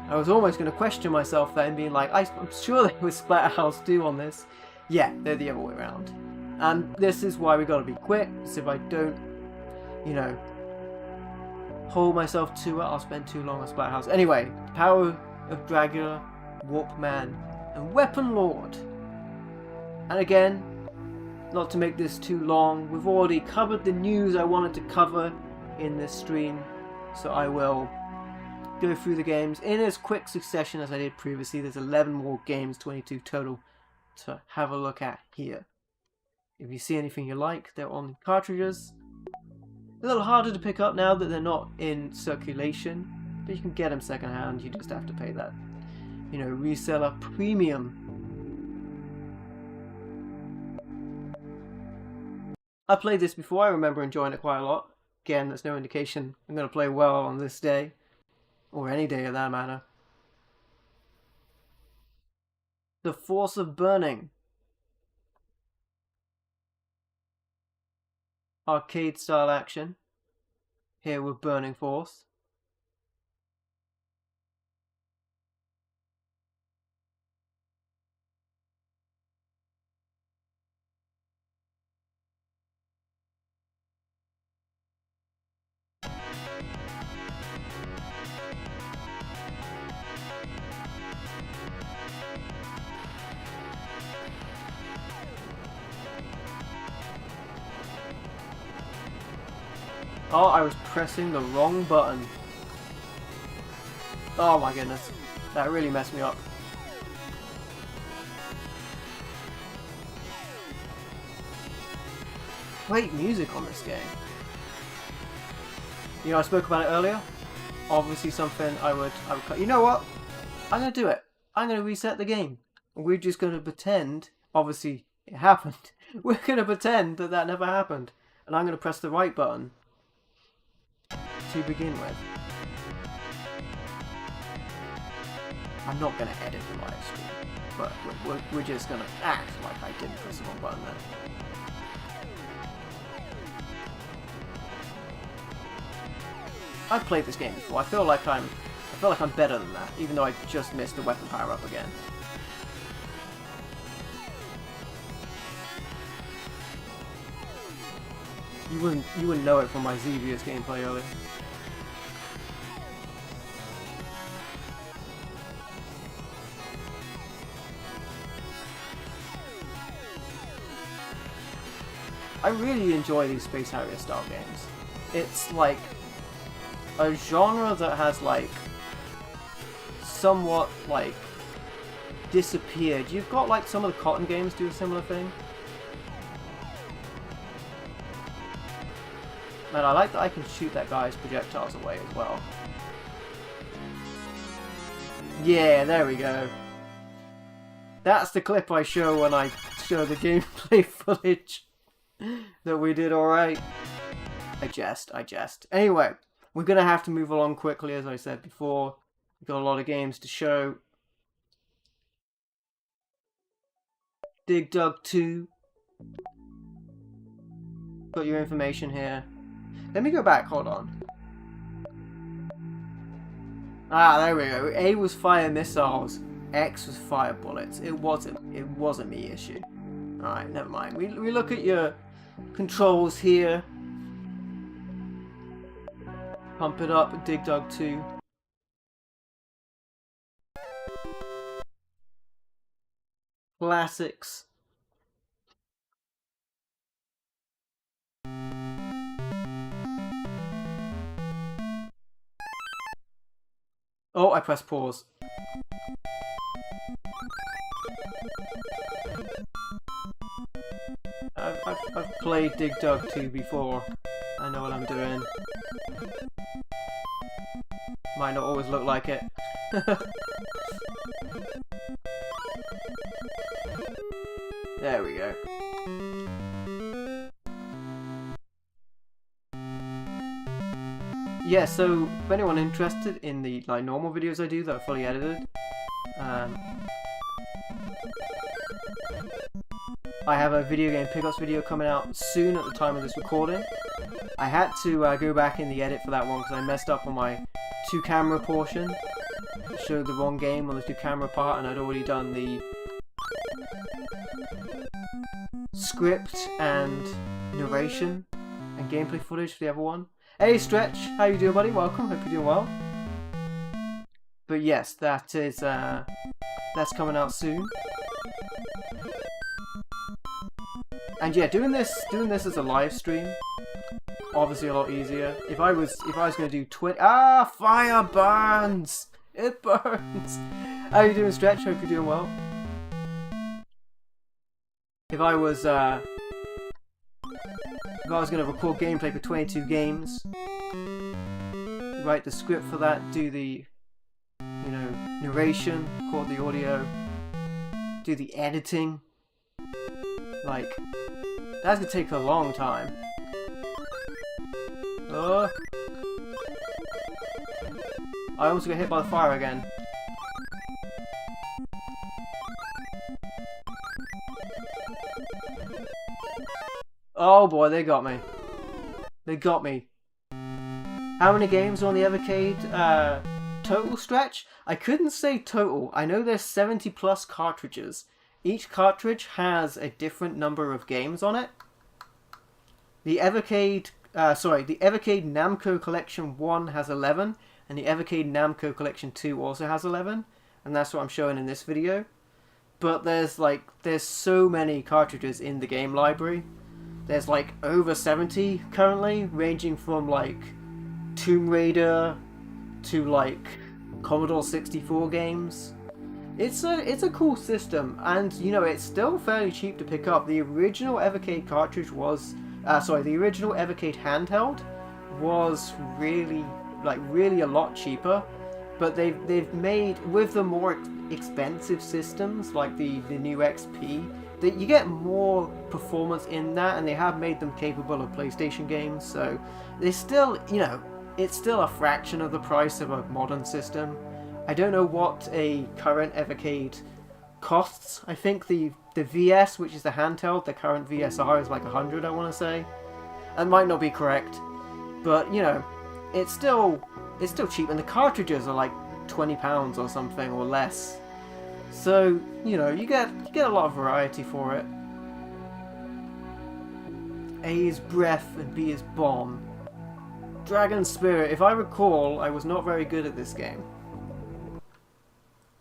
I was almost going to question myself then, being like, I'm sure there was Splatterhouse 2 on this. Yeah, they're the other way around. And this is why we got to be quick, because if I don't, you know, hold myself to it, I'll spend too long on Splatterhouse. Anyway, Power of Dragula, Warpman, and Weapon Lord. And again, not to make this too long, we've already covered the news I wanted to cover in this stream, so I will go through the games in as quick succession as I did previously. There's 11 more games, 22 total, to have a look at here. If you see anything you like, they're on cartridges. A little harder to pick up now that they're not in circulation, but you can get them secondhand. You just have to pay that, you know, reseller premium. I played this before. I remember enjoying it quite a lot. Again, there's no indication I'm going to play well on this day, or any day of that matter. The Force of Burning. Arcade style action. Here with Burning Force. Oh, I was pressing the wrong button. Oh my goodness. That really messed me up. Great music on this game. You know, I spoke about it earlier. Obviously something I would cut. You know what? I'm going to do it. I'm going to reset the game. We're just going to pretend, obviously it happened. We're going to pretend that that never happened. And I'm going to press the right button to begin with. I'm not going to edit the live stream, but we're just going to act like I didn't press the wrong button there. I've played this game before. I feel like I'm better than that, even though I just missed the weapon power up again. You wouldn't know it from my Xevious gameplay earlier. I really enjoy these Space Harrier style games. It's like a genre that has like somewhat like disappeared. You've got like some of the Cotton games do a similar thing. Man, I like that I can shoot that guy's projectiles away as well. Yeah, there we go. That's the clip I show when I show the gameplay footage. That we did alright. I jest. Anyway, we're going to have to move along quickly, as I said before. We've got a lot of games to show. Dig Dug 2. Got your information here. Let me go back, hold on. Ah, there we go. A was fire missiles. X was fire bullets. It wasn't a me issue. Alright, never mind. We look at your controls here. Pump it up, Dig Dug 2. Classics. Oh, I pressed pause. I've played Dig Dug 2 before. I know what I'm doing. Might not always look like it. There we go. Yeah, so if anyone interested in the like normal videos I do that are fully edited, I have a video game pickups video coming out soon at the time of this recording. I had to go back in the edit for that one because I messed up on my 2-camera portion. I showed the wrong game on the 2-camera part, and I'd already done the script and narration and gameplay footage for the other one. Hey Stretch, how you doing, buddy? Welcome, hope you're doing well. But yes, that is that's coming out soon. And yeah, doing this as a live stream, obviously a lot easier. If I was going to do fire burns! It burns! How you doing, Stretch? Hope you're doing well. If I was going to record gameplay for 22 games, write the script for that, do the, you know, narration, record the audio, do the editing, like, that's going to take a long time. I almost got hit by the fire again. Oh boy, they got me. They got me. How many games are on the Evercade total, Stretch? I couldn't say total. I know there's 70 plus cartridges. Each cartridge has a different number of games on it. The Evercade, the Evercade Namco Collection 1 has 11, and the Evercade Namco Collection 2 also has 11, and that's what I'm showing in this video. But there's so many cartridges in the game library There's like over 70 currently, ranging from like Tomb Raider to like Commodore 64 games. It's a cool system, and you know, it's still fairly cheap to pick up. The original Evercade cartridge was, the original Evercade handheld was really a lot cheaper, but they've made, with the more expensive systems like the new XP, that you get more performance in that, and they have made them capable of PlayStation games. So they still, you know, it's still a fraction of the price of a modern system. I don't know what a current Evercade costs. I think the VS, which is the handheld, the current VSR is like 100, I want to say. That might not be correct, but you know, it's still cheap, and the cartridges are like £20 or something, or less. So you know, you get a lot of variety for it. A is breath and B is bomb. Dragon Spirit. If I recall, I was not very good at this game.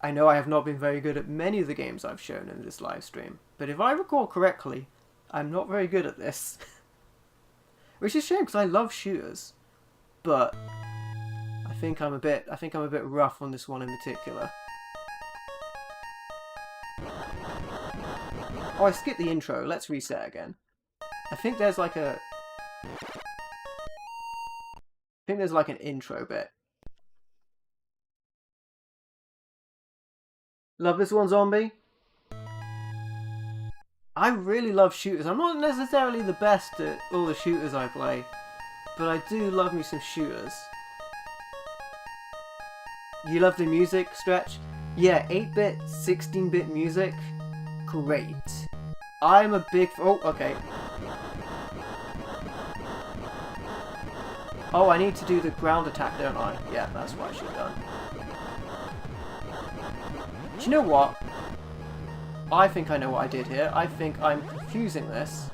I know I have not been very good at many of the games I've shown in this live stream, but if I recall correctly, I'm not very good at this. Which is a shame, because I love shooters, but I think I'm a bit rough on this one in particular. Oh, I skipped the intro. Let's reset again. I think there's like an intro bit. Love this one, Zombie. I really love shooters. I'm not necessarily the best at all the shooters I play, but I do love me some shooters. You love the music, Stretch? Yeah, 8-bit, 16-bit music. Great. I'm a big... Oh, okay. Oh, I need to do the ground attack, don't I? Yeah, that's what I should have done. Do you know what? I think I know what I did here. I think I'm confusing this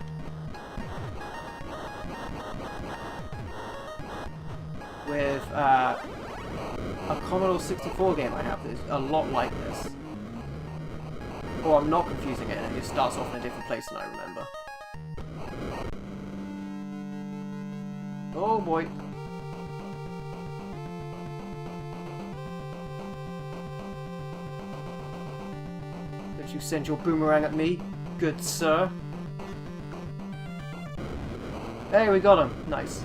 with a Commodore 64 game I have that's a lot like this. Or I'm not confusing it, and it just starts off in a different place than I remember. Oh boy. Don't you send your boomerang at me, good sir. Hey, we got him. Nice.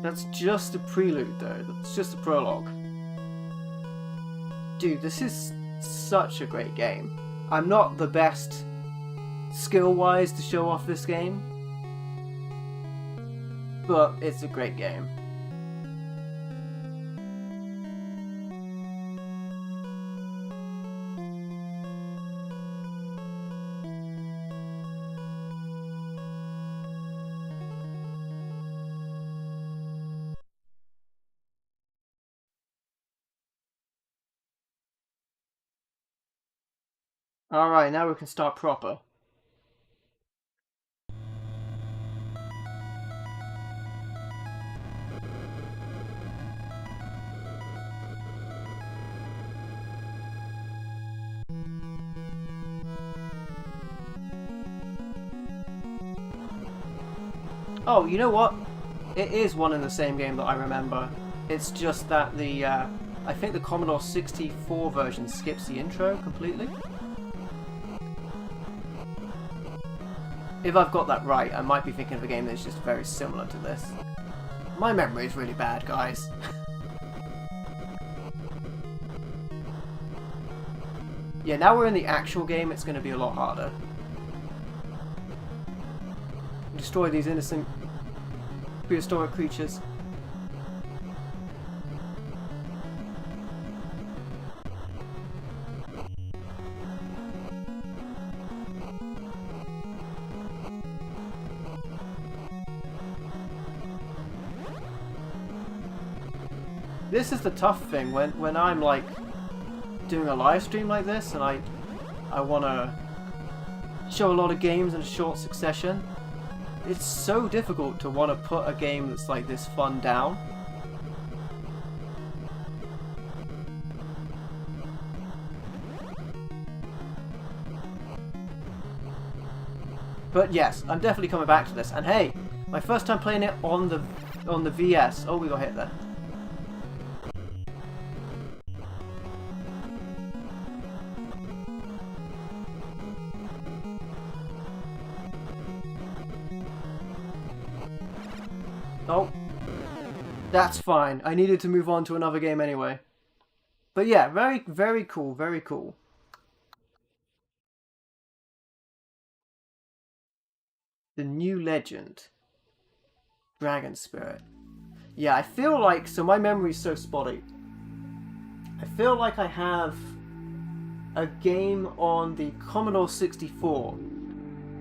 That's just a prelude, though. That's just a prologue. Dude, this is such a great game. I'm not the best skill-wise to show off this game, but it's a great game. Alright, now we can start proper. Oh, you know what? It is one and the same game that I remember. It's just that the, I think the Commodore 64 version skips the intro completely. If I've got that right, I might be thinking of a game that's just very similar to this. My memory is really bad, guys. Yeah, now we're in the actual game, it's going to be a lot harder. Destroy these innocent prehistoric creatures. This is the tough thing when I'm like doing a live stream like this and I want to show a lot of games in a short succession. It's so difficult to want to put a game that's like this fun down. But yes, I'm definitely coming back to this. And hey, my first time playing it on the VS. Oh, we got hit there. Oh, that's fine. I needed to move on to another game anyway. But yeah, very, very cool, very cool. The new legend. Dragon Spirit. Yeah, I feel like, so my memory's so spotty. I feel like I have a game on the Commodore 64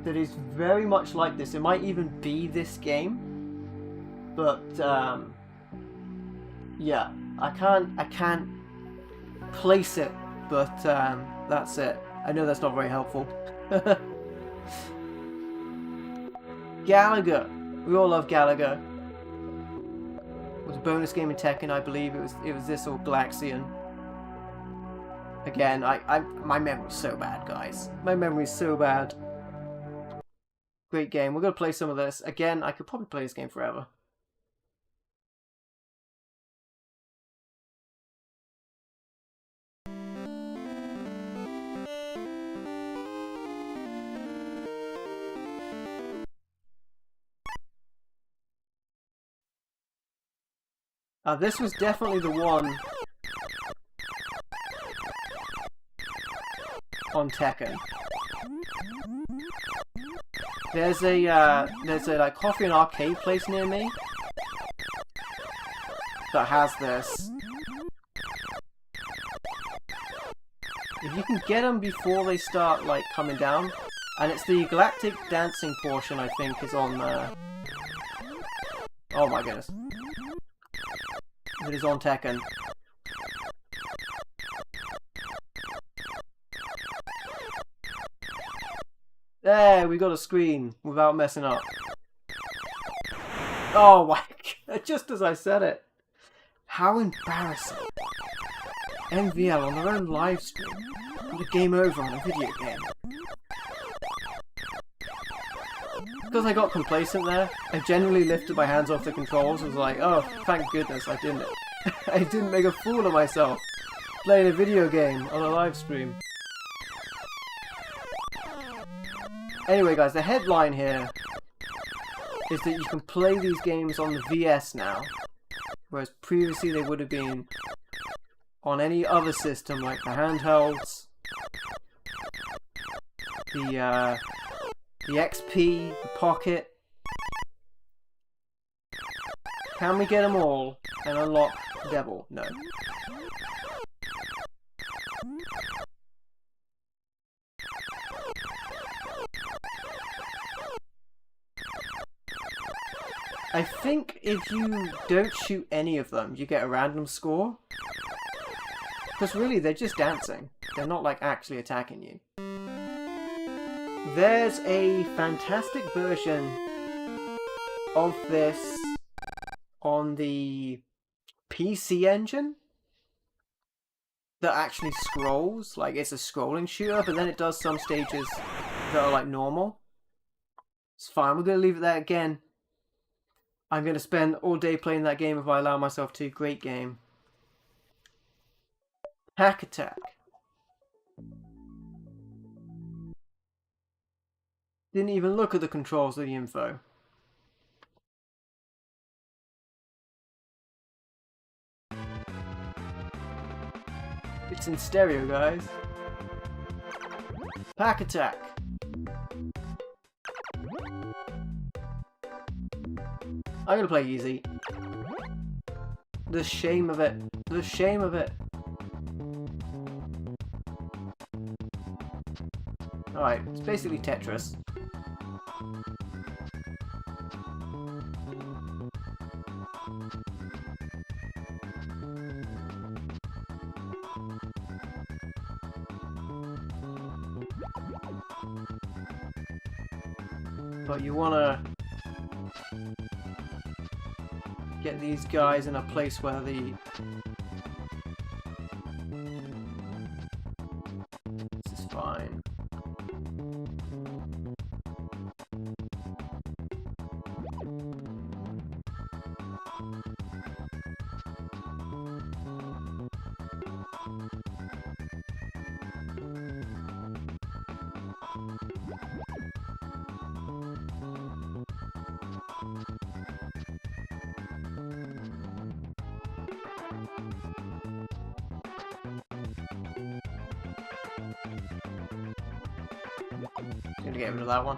that is very much like this. It might even be this game. But, yeah, I can't place it, but that's it. I know that's not very helpful. Gallagher. We all love Gallagher. It was a bonus game in Tekken, I believe. It was this or Galaxian. Again, my memory's so bad, guys. My memory's so bad. Great game. We're gonna play some of this. Again, I could probably play this game forever. This was definitely the one on Tekken. There's a like coffee and arcade place near me that has this. If you can get them before they start like coming down, and it's the galactic dancing portion I think is on there. Oh my goodness. It is on Tekken. There, we got a screen without messing up. Oh my god, just as I said it. How embarrassing. MVL on their own live stream got a game over on a video game. Because I got complacent there, I generally lifted my hands off the controls and was like, oh, thank goodness I didn't. I didn't make a fool of myself playing a video game on a live stream. Anyway guys, the headline here is that you can play these games on the VS now, whereas previously they would have been on any other system like the handhelds, the XP, the Pocket. Can we get them all and unlock Devil? No. I think if you don't shoot any of them, you get a random score. Because really, they're just dancing. They're not like actually attacking you. There's a fantastic version of this on the PC Engine that actually scrolls. Like, it's a scrolling shooter, but then it does some stages that are like normal. It's fine, we're going to leave it there again. I'm going to spend all day playing that game if I allow myself to. Great game. Hack Attack. Didn't even look at the controls or the info. It's in stereo, guys. Hack Attack. I'm gonna play easy. The shame of it. The shame of it. Alright, it's basically Tetris. But you wanna get these guys in a place where the... This is fine. gonna get rid of that one.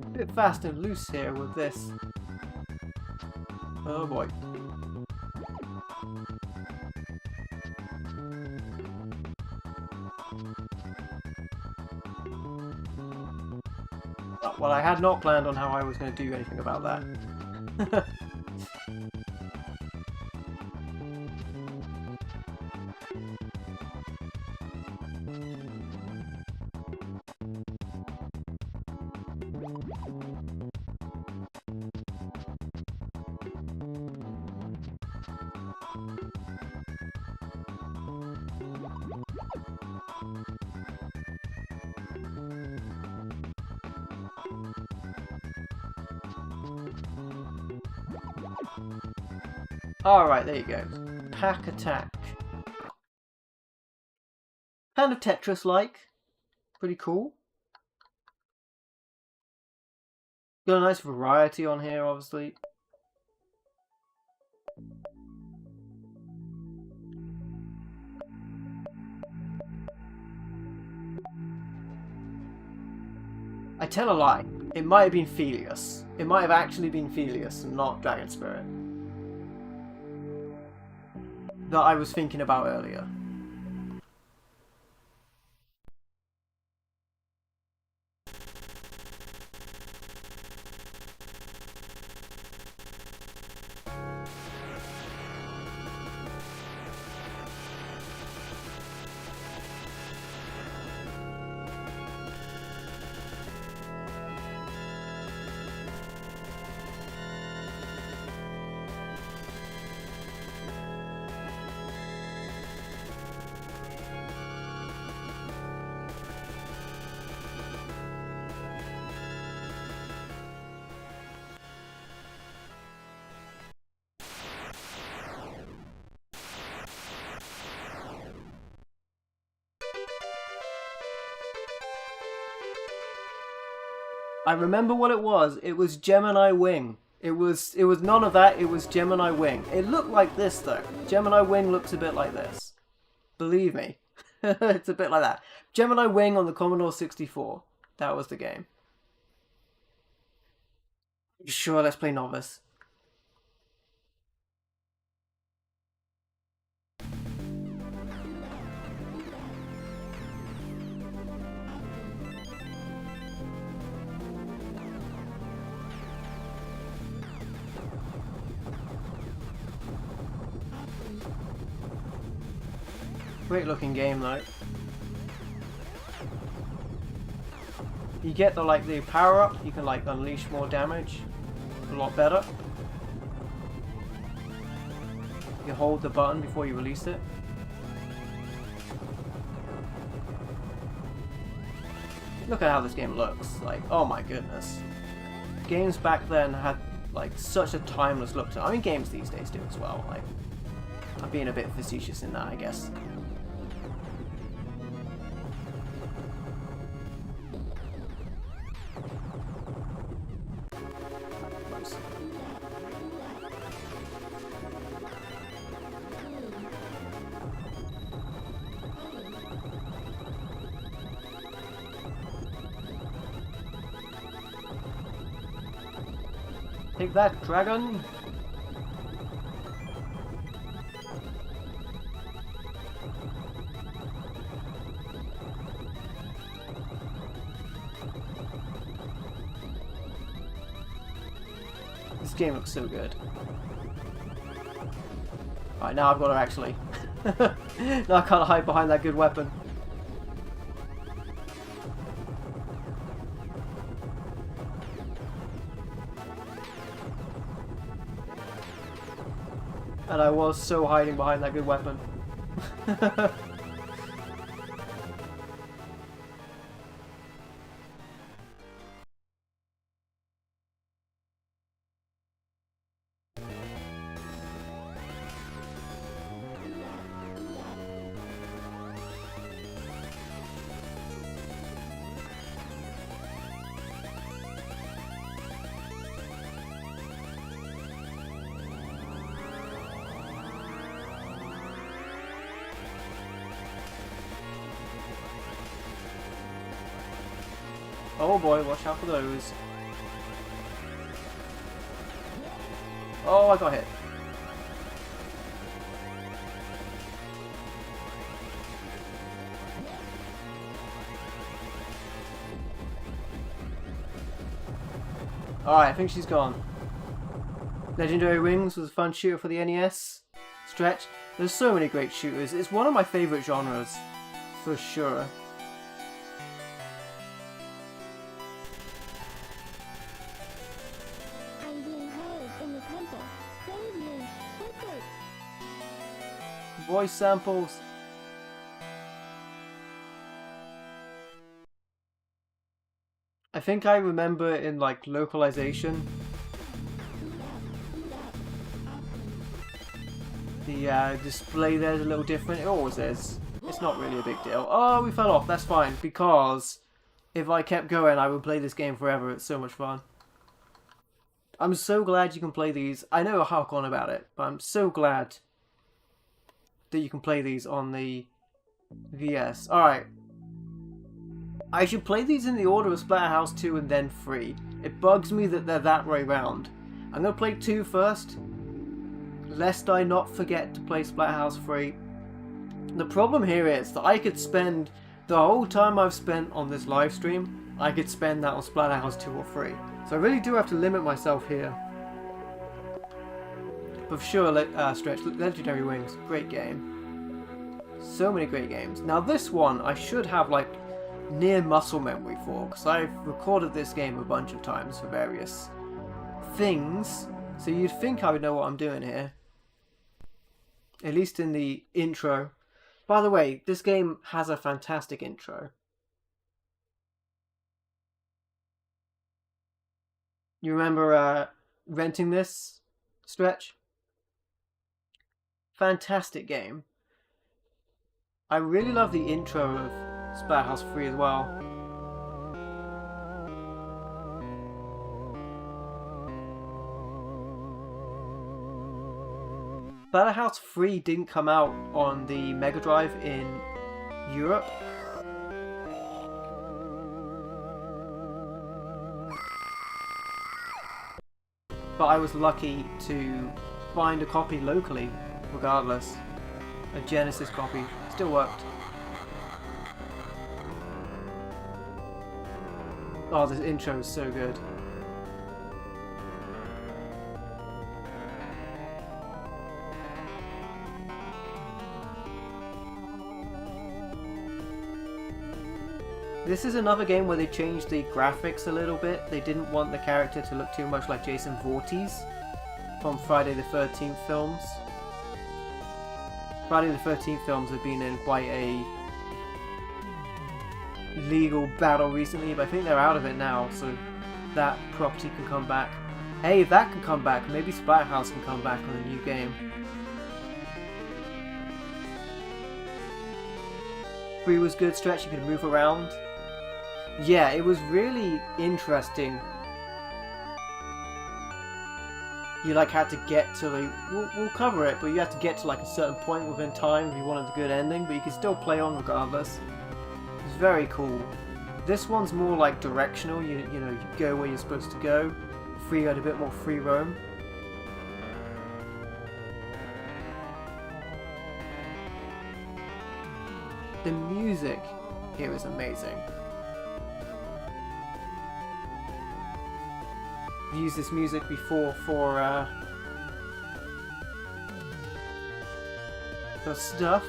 A bit fast and loose here with this. Oh boy. Well, I had not planned on how I was going to do anything about that. Alright, there you go. Pack attack. Kind of Tetris-like. Pretty cool. Got a nice variety on here, obviously. I tell a lie. It might have been Felius. It might have actually been Felius and not Dragon Spirit that I was thinking about earlier. I remember what it was. It was Gemini Wing. It was none of that. It was Gemini Wing. It looked like this though. Gemini Wing looks a bit like this. Believe me. It's a bit like that. Gemini Wing on the Commodore 64. That was the game. Sure, let's play Novice. Great looking game though. You get the power up, you can unleash more damage. A lot better. You hold the button before you release it. Look at how this game looks. Oh my goodness. Games back then had such a timeless look to them. I mean games these days do as well. I'm being a bit facetious in that, I guess. Take that, dragon! This game looks so good. Alright, now I've got to actually... now I can't hide behind that good weapon. And I was so hiding behind that good weapon. Oh boy, watch out for those. Oh, I got hit. Alright, I think she's gone. Legendary Wings was a fun shooter for the NES. Stretch. There's so many great shooters. It's one of my favourite genres, for sure. I'm being held in the temple. Save me, quickly. Voice samples. I think I remember in like localization. The display there's a little different. It always is. It's not really a big deal. Oh, we fell off. That's fine, because if I kept going, I would play this game forever. It's so much fun. I'm so glad you can play these. I know I hark on about it, but I'm so glad that you can play these on the VS. Alright. I should play these in the order of Splatterhouse 2 and then 3. It bugs me that they're that way round. I'm going to play 2 first, lest I not forget to play Splatterhouse 3. The problem here is that I could spend the whole time I've spent on this live stream, I could spend that on Splatterhouse 2 or 3. So I really do have to limit myself here. But for sure, Stretch, Legendary Wings, great game. So many great games. Now this one, I should have like near muscle memory for, because I've recorded this game a bunch of times for various things. So you'd think I would know what I'm doing here. At least in the intro. By the way, this game has a fantastic intro. You remember renting this, Stretch? Fantastic game. I really love the intro of Splatterhouse 3 as well. Splatterhouse 3 didn't come out on the Mega Drive in Europe. But I was lucky to find a copy locally, regardless. A Genesis copy. Still worked. Oh, this intro is so good. This is another game where they changed the graphics a little bit. They didn't want the character to look too much like Jason Voorhees from Friday the 13th films. Friday the 13th films have been in quite a legal battle recently, but I think they're out of it now, so that property can come back. Hey, if that can come back, maybe Splatterhouse can come back on a new game. 3 was good, Stretch, you could move around. Yeah, it was really interesting. You like had to get to the... We'll cover it, but you had to get to like a certain point within time if you wanted a good ending, but you could still play on regardless. It's very cool. This one's more like directional, you know, you go where you're supposed to go. 3 had a bit more free roam. The music here is amazing. I've used this music before for stuff.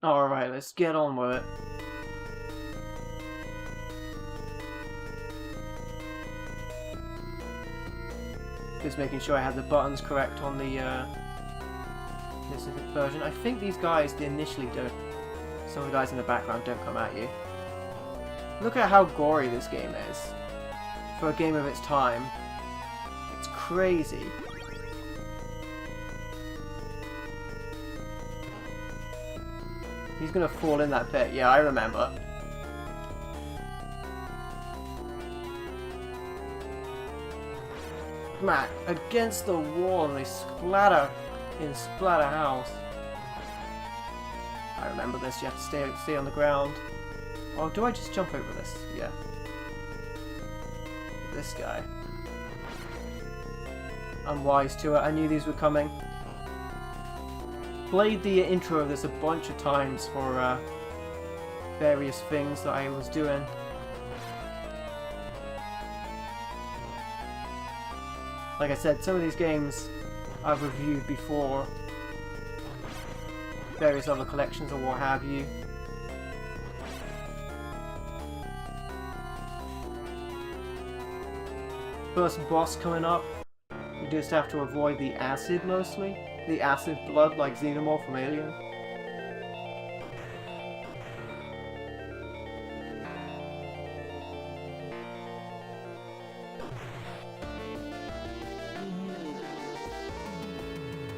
Alright, let's get on with it. Just making sure I have the buttons correct on the specific version. I think these guys initially don't. Some of the guys in the background don't come at you. Look at how gory this game is. For a game of its time. It's crazy. He's gonna fall in that pit. Yeah, I remember. Smack against the wall and they splatter in Splatterhouse. I remember this. You have to stay on the ground. Oh, do I just jump over this? Yeah. This guy. I'm wise to it. I knew these were coming. Played the intro of this a bunch of times for various things that I was doing. Like I said, some of these games I've reviewed before. Various other collections or what have you. First boss coming up. You just have to avoid the acid mostly. The acid blood like Xenomorph from Alien.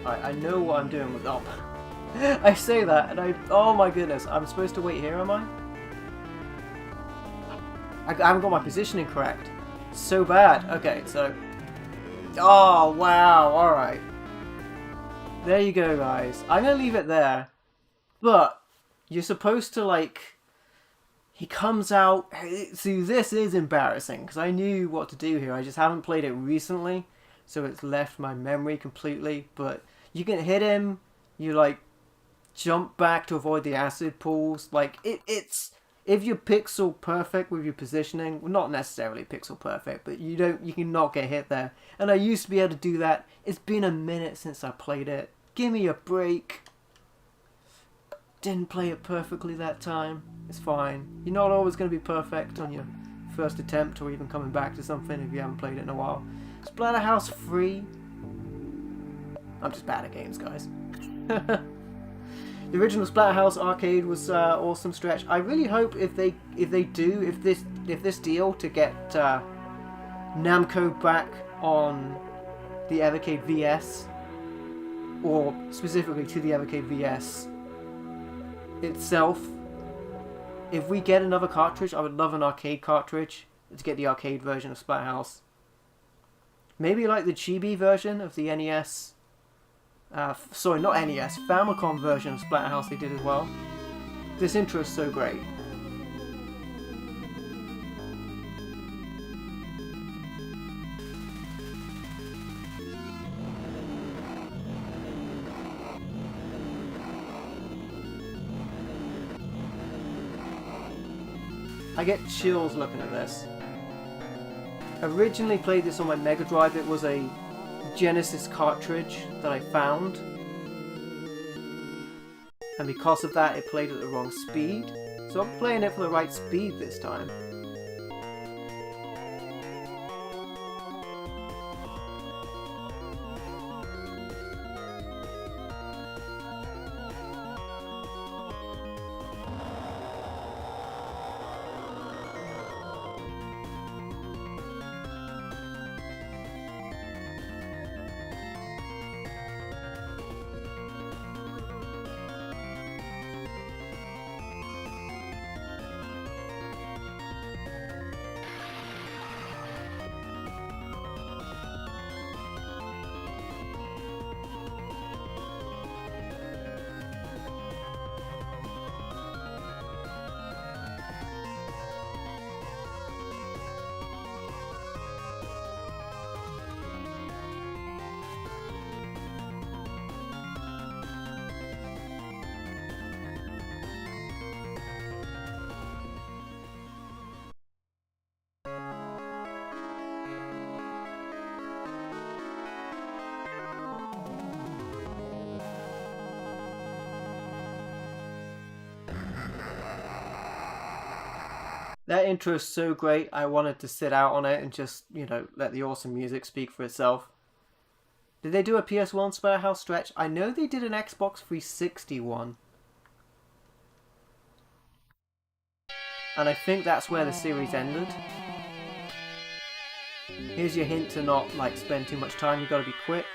I know what I'm doing with... Oh. I say that and oh my goodness, I'm supposed to wait here, am I? I haven't got my positioning correct. So bad. Okay, so... Oh, wow, alright. There you go, guys. I'm gonna leave it there. But, you're supposed to, like... He comes out... See, this is embarrassing, because I knew what to do here. I just haven't played it recently, so it's left my memory completely. But you can hit him, you, like, jump back to avoid the acid pools. Like, it's... If you're pixel perfect with your positioning, well, not necessarily pixel perfect, but you cannot get hit there. And I used to be able to do that. It's been a minute since I played it. Give me a break. Didn't play it perfectly that time. It's fine. You're not always going to be perfect on your first attempt or even coming back to something if you haven't played it in a while. Splatterhouse free. I'm just bad at games, guys. The original Splatterhouse arcade was awesome stretch. I really hope if this deal to get Namco back on the Evercade VS, or specifically to the Evercade VS itself, if we get another cartridge, I would love an arcade cartridge to get the arcade version of Splatterhouse. Maybe like the chibi version of the NES. Sorry, not NES, Famicom version of Splatterhouse they did as well. This intro is so great. I get chills looking at this. Originally played this on my Mega Drive. It was a Genesis cartridge that I found, and because of that it played at the wrong speed, so I'm playing it for the right speed this time. That intro is so great, I wanted to sit out on it and just, you know, let the awesome music speak for itself. Did they do a PS1 Splatterhouse stretch? I know they did an Xbox 360 one. And I think that's where the series ended. Here's your hint to not, like, spend too much time, you gotta be quick.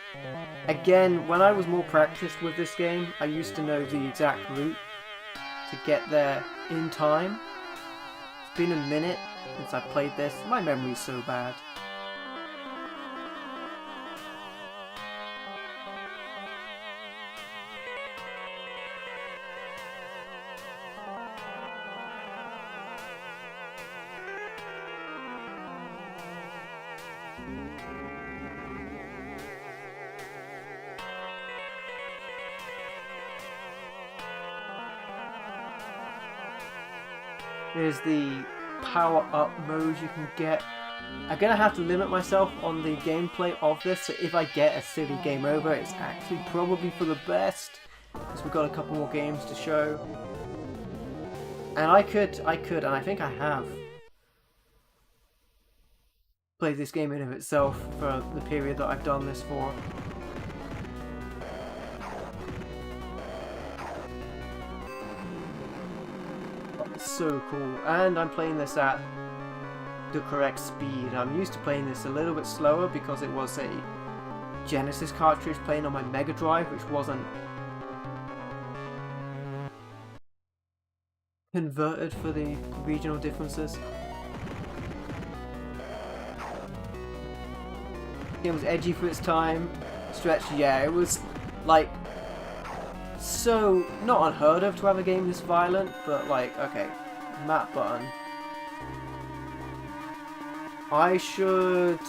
Again, when I was more practiced with this game, I used to know the exact route to get there in time. It's been a minute since I played this. My memory's so bad. There's the power-up mode you can get. I'm gonna have to limit myself on the gameplay of this, so if I get a silly game over, it's actually probably for the best, because we've got a couple more games to show. And I could, and I think I have played this game in of itself for the period that I've done this for. So cool, and I'm playing this at the correct speed. I'm used to playing this a little bit slower because it was a Genesis cartridge playing on my Mega Drive, which wasn't converted for the regional differences. It was edgy for its time. Stretch, yeah, it was like so not unheard of to have a game this violent, but like, okay, map button. I should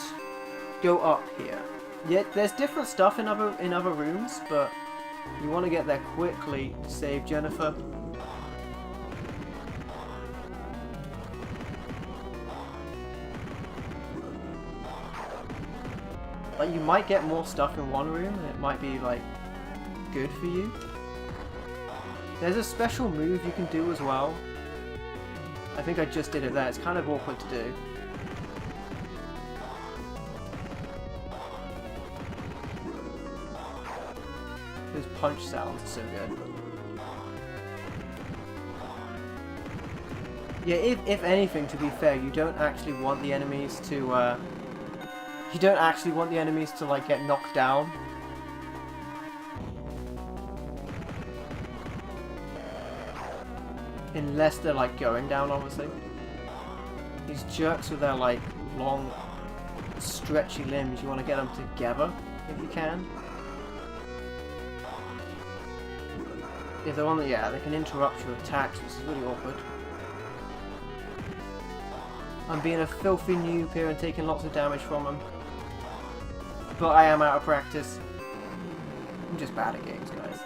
go up here. Yeah, there's different stuff in other rooms, but you want to get there quickly to save Jennifer. Like, you might get more stuff in one room, and it might be like good for you. There's a special move you can do as well. I think I just did it there. It's kind of awkward to do. Those punch sounds are so good. Yeah, if anything, to be fair, you don't actually want the enemies to like get knocked down. Unless they're like going down, obviously. These jerks with their like long, stretchy limbs, you want to get them together if you can. If they're on the, yeah, they can interrupt your attacks, which is really awkward. I'm being a filthy noob here and taking lots of damage from them. But I am out of practice. I'm just bad at games, guys.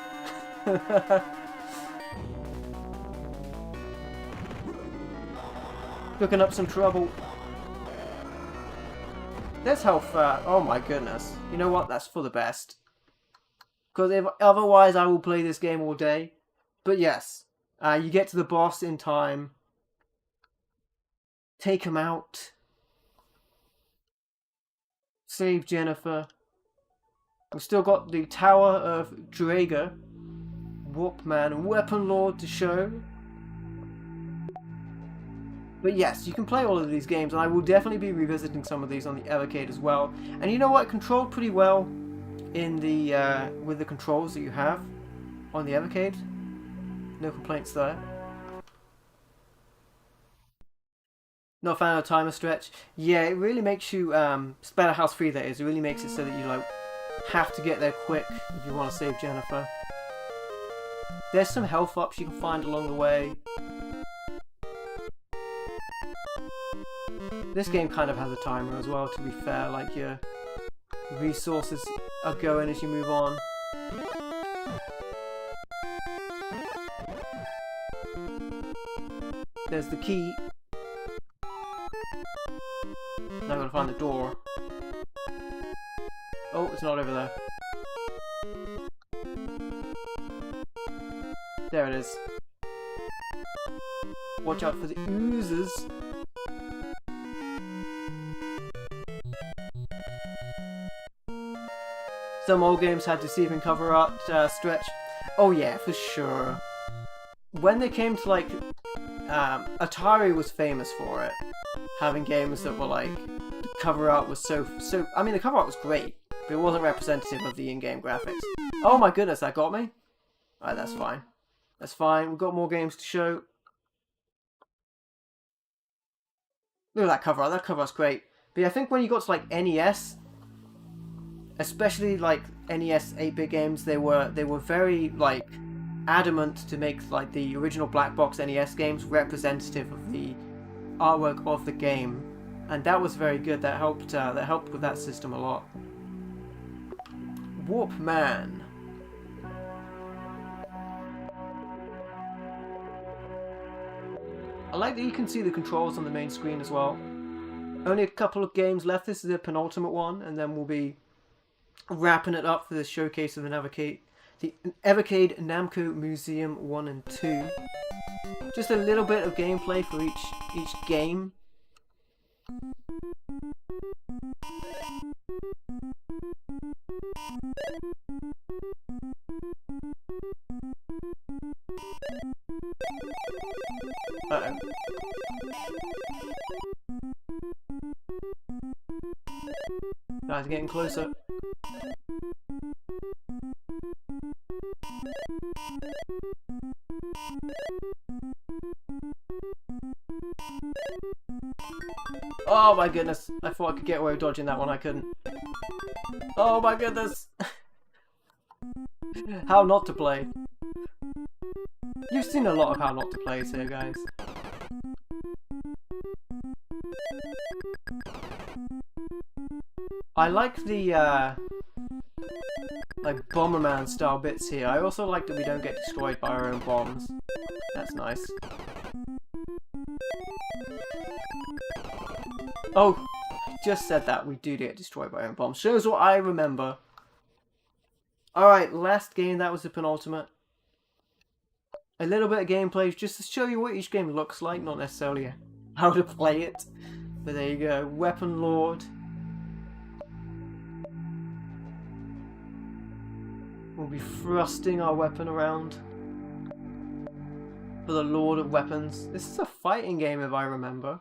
Cooking up some trouble. There's health. Oh my goodness. You know what? That's for the best. Because if otherwise, I will play this game all day. But yes, you get to the boss in time. Take him out. Save Jennifer. We've still got the Tower of Drager, Warpman, and Weapon Lord to show. But yes, you can play all of these games, and I will definitely be revisiting some of these on the Evercade as well. And you know what? It controlled pretty well in the with the controls that you have on the Evercade. No complaints there. Not a fan of timer stretch. Yeah, it really makes you Splatterhouse 3, that is. It really makes it so that you like have to get there quick if you want to save Jennifer. There's some health ups you can find along the way. This game kind of has a timer as well, to be fair, like your resources are going as you move on. There's the key. Now I'm gonna find the door. Oh, it's not over there. There it is. Watch out for the oozes. Some old games had deceiving cover art stretch. Oh yeah, for sure. When they came to like, Atari was famous for it. Having games that were like, the cover art was so, I mean the cover art was great, but it wasn't representative of the in-game graphics. Oh my goodness, that got me? Alright, that's fine. That's fine. We've got more games to show. Look at that cover art. That cover art's great. But yeah, I think when you got to like NES, especially like NES 8-bit games, they were very like adamant to make like the original black box NES games representative of the artwork of the game, and that was very good. That helped with that system a lot. Warp Man. I like that you can see the controls on the main screen as well. Only a couple of games left. This is the penultimate one, and then we'll be wrapping it up for the showcase of the Evercade Namco Museum 1 and 2. Just a little bit of gameplay for each game. Uh-oh. Guys, getting closer. Oh my goodness, I thought I could get away with dodging that one, I couldn't. Oh my goodness! How not to play. You've seen a lot of how not to plays here, guys. I like the like Bomberman style bits here. I also like that we don't get destroyed by our own bombs. That's nice. Oh, just said that. We do get destroyed by our own bombs. Shows what I remember. Alright, last game. That was the penultimate. A little bit of gameplay just to show you what each game looks like, not necessarily how to play it. But there you go. Weapon Lord. We'll be thrusting our weapon around for the Lord of Weapons. This is a fighting game if I remember.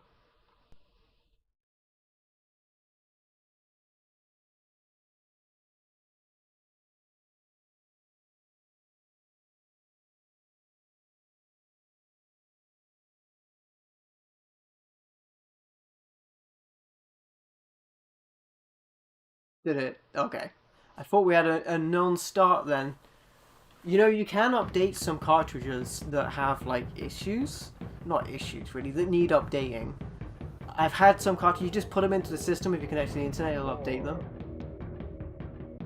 Did it? Okay. I thought we had a non-start then. You know, you can update some cartridges that have, like, issues. Not issues, really, that need updating. I've had some cartridges, you just put them into the system. If you connect to the internet, it'll update them.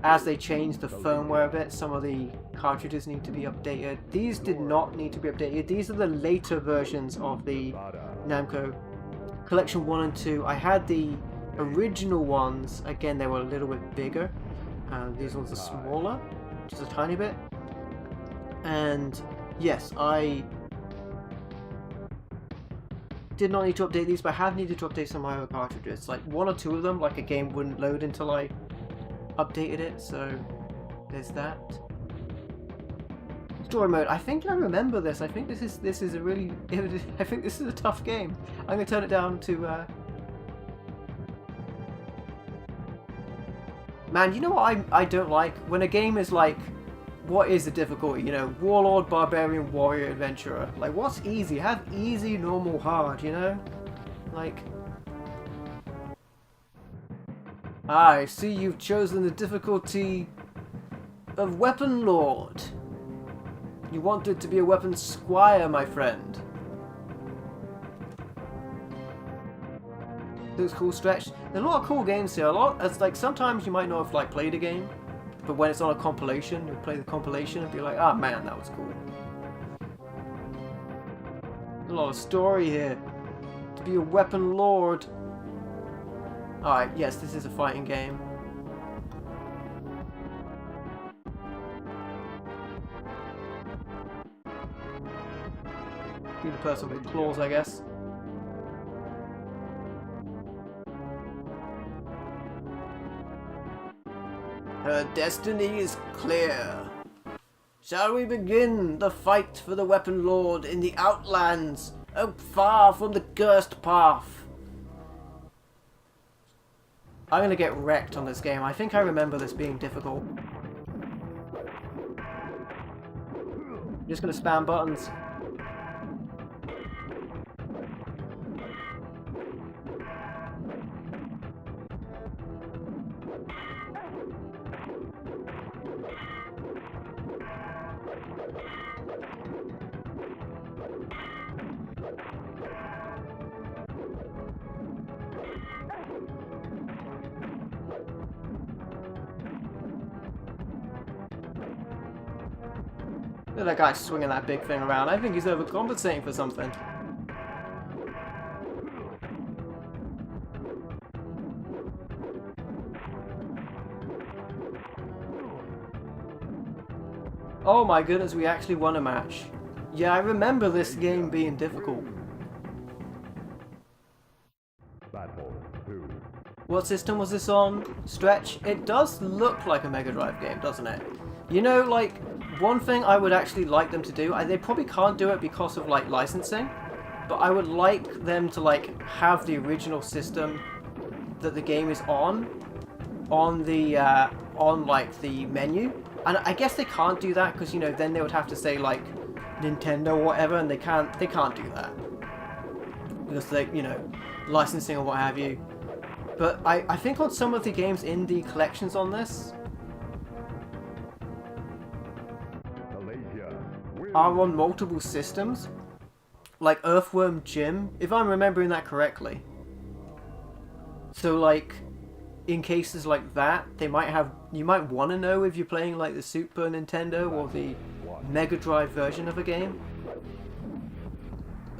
As they change the firmware a bit, some of the cartridges need to be updated. These did not need to be updated. These are the later versions of the Namco Collection 1 and 2. I had the original ones. Again, they were a little bit bigger. These ones are smaller, just a tiny bit. And yes, I did not need to update these, but I have needed to update some of my other cartridges. Like one or two of them, like a game wouldn't load until I updated it, so there's that. Story mode. I think I remember this. I think this is a really. I think this is a tough game. I'm gonna turn it down to. Man, you know what I don't like? When a game is like, what is the difficulty? You know, Warlord, Barbarian, Warrior, Adventurer. Like, what's easy? Have easy, normal, hard, you know? Like... I see you've chosen the difficulty of Weapon Lord. You wanted to be a weapon squire, my friend. Looks cool, stretch. There's a lot of cool games here. It's like sometimes you might not have like played a game, but when it's on a compilation, you'll play the compilation and be like, ah, man, that was cool. A lot of story here. To be a weapon lord. Alright, yes, this is a fighting game. Be the person with claws, I guess. Her destiny is clear. Shall we begin the fight for the Weapon Lord in the Outlands, far from the cursed path? I'm gonna get wrecked on this game. I think I remember this being difficult. just gonna spam buttons. Look at that guy swinging that big thing around. I think he's overcompensating for something. Oh my goodness, we actually won a match. Yeah, I remember this game being difficult. What system was this on? Stretch? It does look like a Mega Drive game, doesn't it? You know, like, one thing I would actually like them to do, they probably can't do it because of, like, licensing, but I would like them to, like, have the original system that the game is on the, like, the menu. And I guess they can't do that because, you know, then they would have to say, like, Nintendo or whatever, and they can't do that. Because they, you know, licensing or what have you. But I think on some of the games in the collections on this are on multiple systems. Like Earthworm Jim, if I'm remembering that correctly. So like, in cases like that, they might have, you might want to know if you're playing like the Super Nintendo or the Mega Drive version of a game.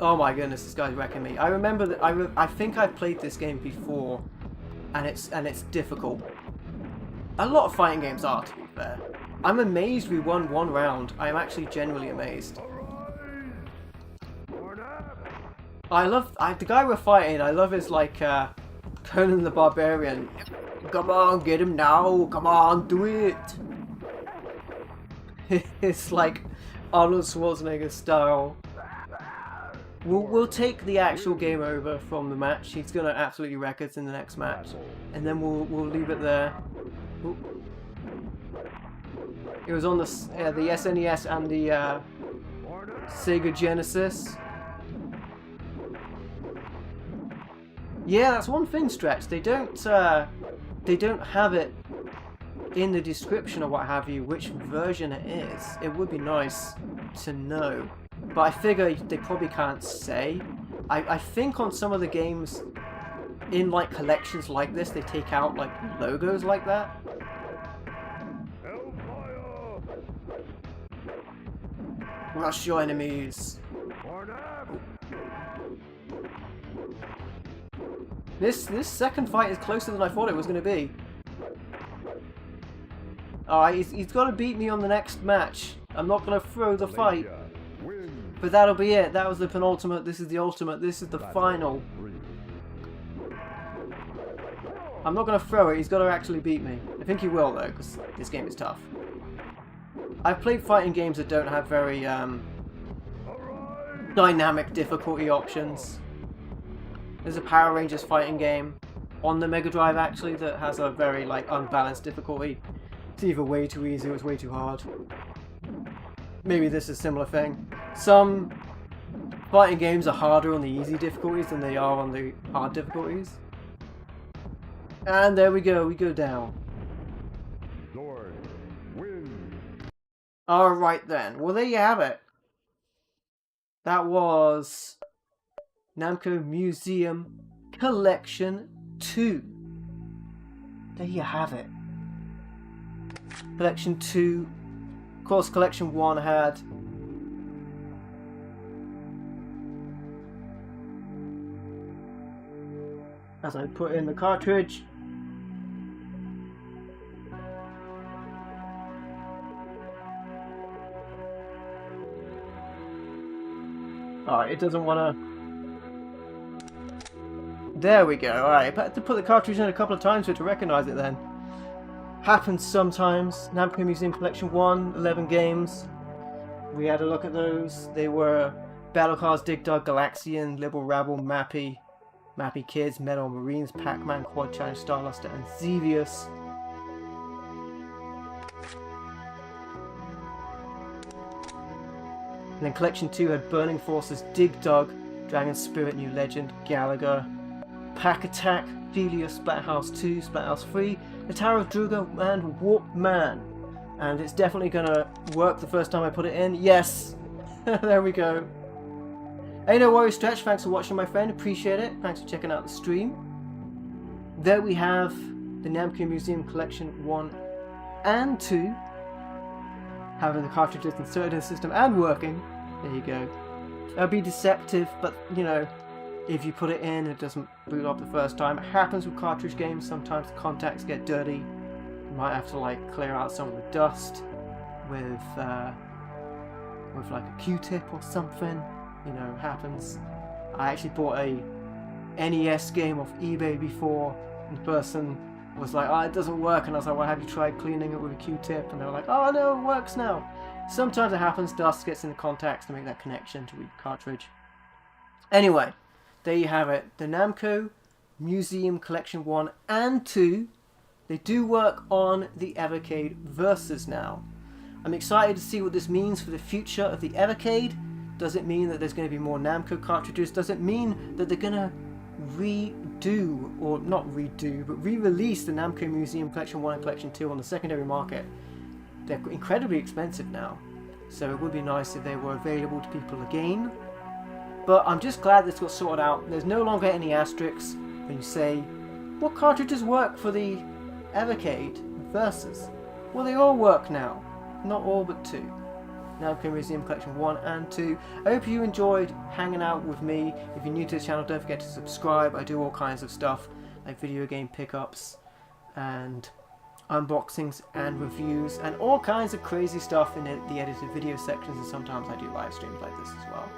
Oh my goodness, this guy's wrecking me. I remember that I think I've played this game before, and it's difficult. A lot of fighting games are, to be fair. I'm amazed we won one round. I am actually genuinely amazed. I love the guy we're fighting. I love his like Conan the Barbarian. Come on, get him now! Come on, do it! It's like Arnold Schwarzenegger style. We'll take the actual game over from the match. He's gonna absolutely wreck us in the next match, and then we'll leave it there. Ooh. It was on the SNES and the Sega Genesis. Yeah, that's one thing, Stretch. They don't have it in the description or what have you which version it is. It would be nice to know. But I figure they probably can't say. I think on some of the games in like collections like this, they take out like logos like that. Rush your enemies. This second fight is closer than I thought it was going to be. Alright, he's got to beat me on the next match. I'm not going to throw the fight. But that'll be it. That was the penultimate. This is the ultimate. This is the final. I'm not going to throw it. He's got to actually beat me. I think he will, though, because this game is tough. I've played fighting games that don't have very dynamic difficulty options. There's a Power Rangers fighting game on the Mega Drive, actually, that has a very like unbalanced difficulty. It's either way too easy or it's way too hard. Maybe this is a similar thing. Some fighting games are harder on the easy difficulties than they are on the hard difficulties. And there we go down. Alright then, well there you have it. That was Namco Museum Collection 2. There you have it. Collection 2. Of course, Collection 1 had as I put in the cartridge. Alright, it doesn't want to... There we go. Alright, I had to put the cartridge in a couple of times for it to recognize it then. Happens sometimes. Namco Museum Collection 1, 11 games. We had a look at those. They were Battle Cars, Dig Dug, Galaxian, Liberal Rabble, Mappy Kids, Metal Marines, Pac-Man, Quad Challenge, Starluster, and Xevious. And then Collection 2 had Burning Forces, Dig Dug, Dragon Spirit, New Legend, Gallagher, Pack Attack, Delia, Splathouse 2, Splathouse 3, the Tower of Druga, and Warp Man. And it's definitely gonna work the first time I put it in. Yes! There we go. Hey, no worries, Stretch. Thanks for watching, my friend. Appreciate it. Thanks for checking out the stream. There we have the Namco Museum Collection 1 and 2. Having the cartridges inserted in the system and working. There you go. That'll be deceptive, but, you know, if you put it in, it doesn't boot up the first time. It happens with cartridge games. Sometimes the contacts get dirty. You might have to, like, clear out some of the dust with like a Q-tip or something. You know, happens. I actually bought a NES game off eBay before, and the person was like, oh, it doesn't work, and I was like, well, have you tried cleaning it with a Q-tip? And they were like, oh no, it works now. Sometimes it happens, dust gets in the contacts to make that connection to the cartridge. Anyway, there you have it. The Namco Museum Collection 1 and 2, they do work on the Evercade Versus now. I'm excited to see what this means for the future of the Evercade. Does it mean that there's going to be more Namco cartridges? Does it mean that they're going to redo, or not redo, but re-release the Namco Museum Collection 1 and Collection 2 on the secondary market? They're incredibly expensive now, so it would be nice if they were available to people again. But I'm just glad this got sorted out. There's no longer any asterisks when you say, what cartridges work for the Evercade Versus? Well, they all work now. Not all, but 2. Namco Museum Collection 1 and 2. I hope you enjoyed hanging out with me. If you're new to the channel, don't forget to subscribe. I do all kinds of stuff, like video game pickups, and unboxings, and reviews, and all kinds of crazy stuff in the edited video sections, and sometimes I do live streams like this as well.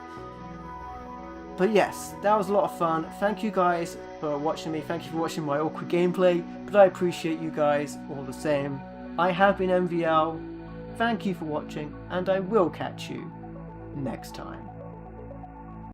But yes, that was a lot of fun. Thank you guys for watching me. Thank you for watching my awkward gameplay, but I appreciate you guys all the same. I have been MVL. Thank you for watching, and I will catch you next time.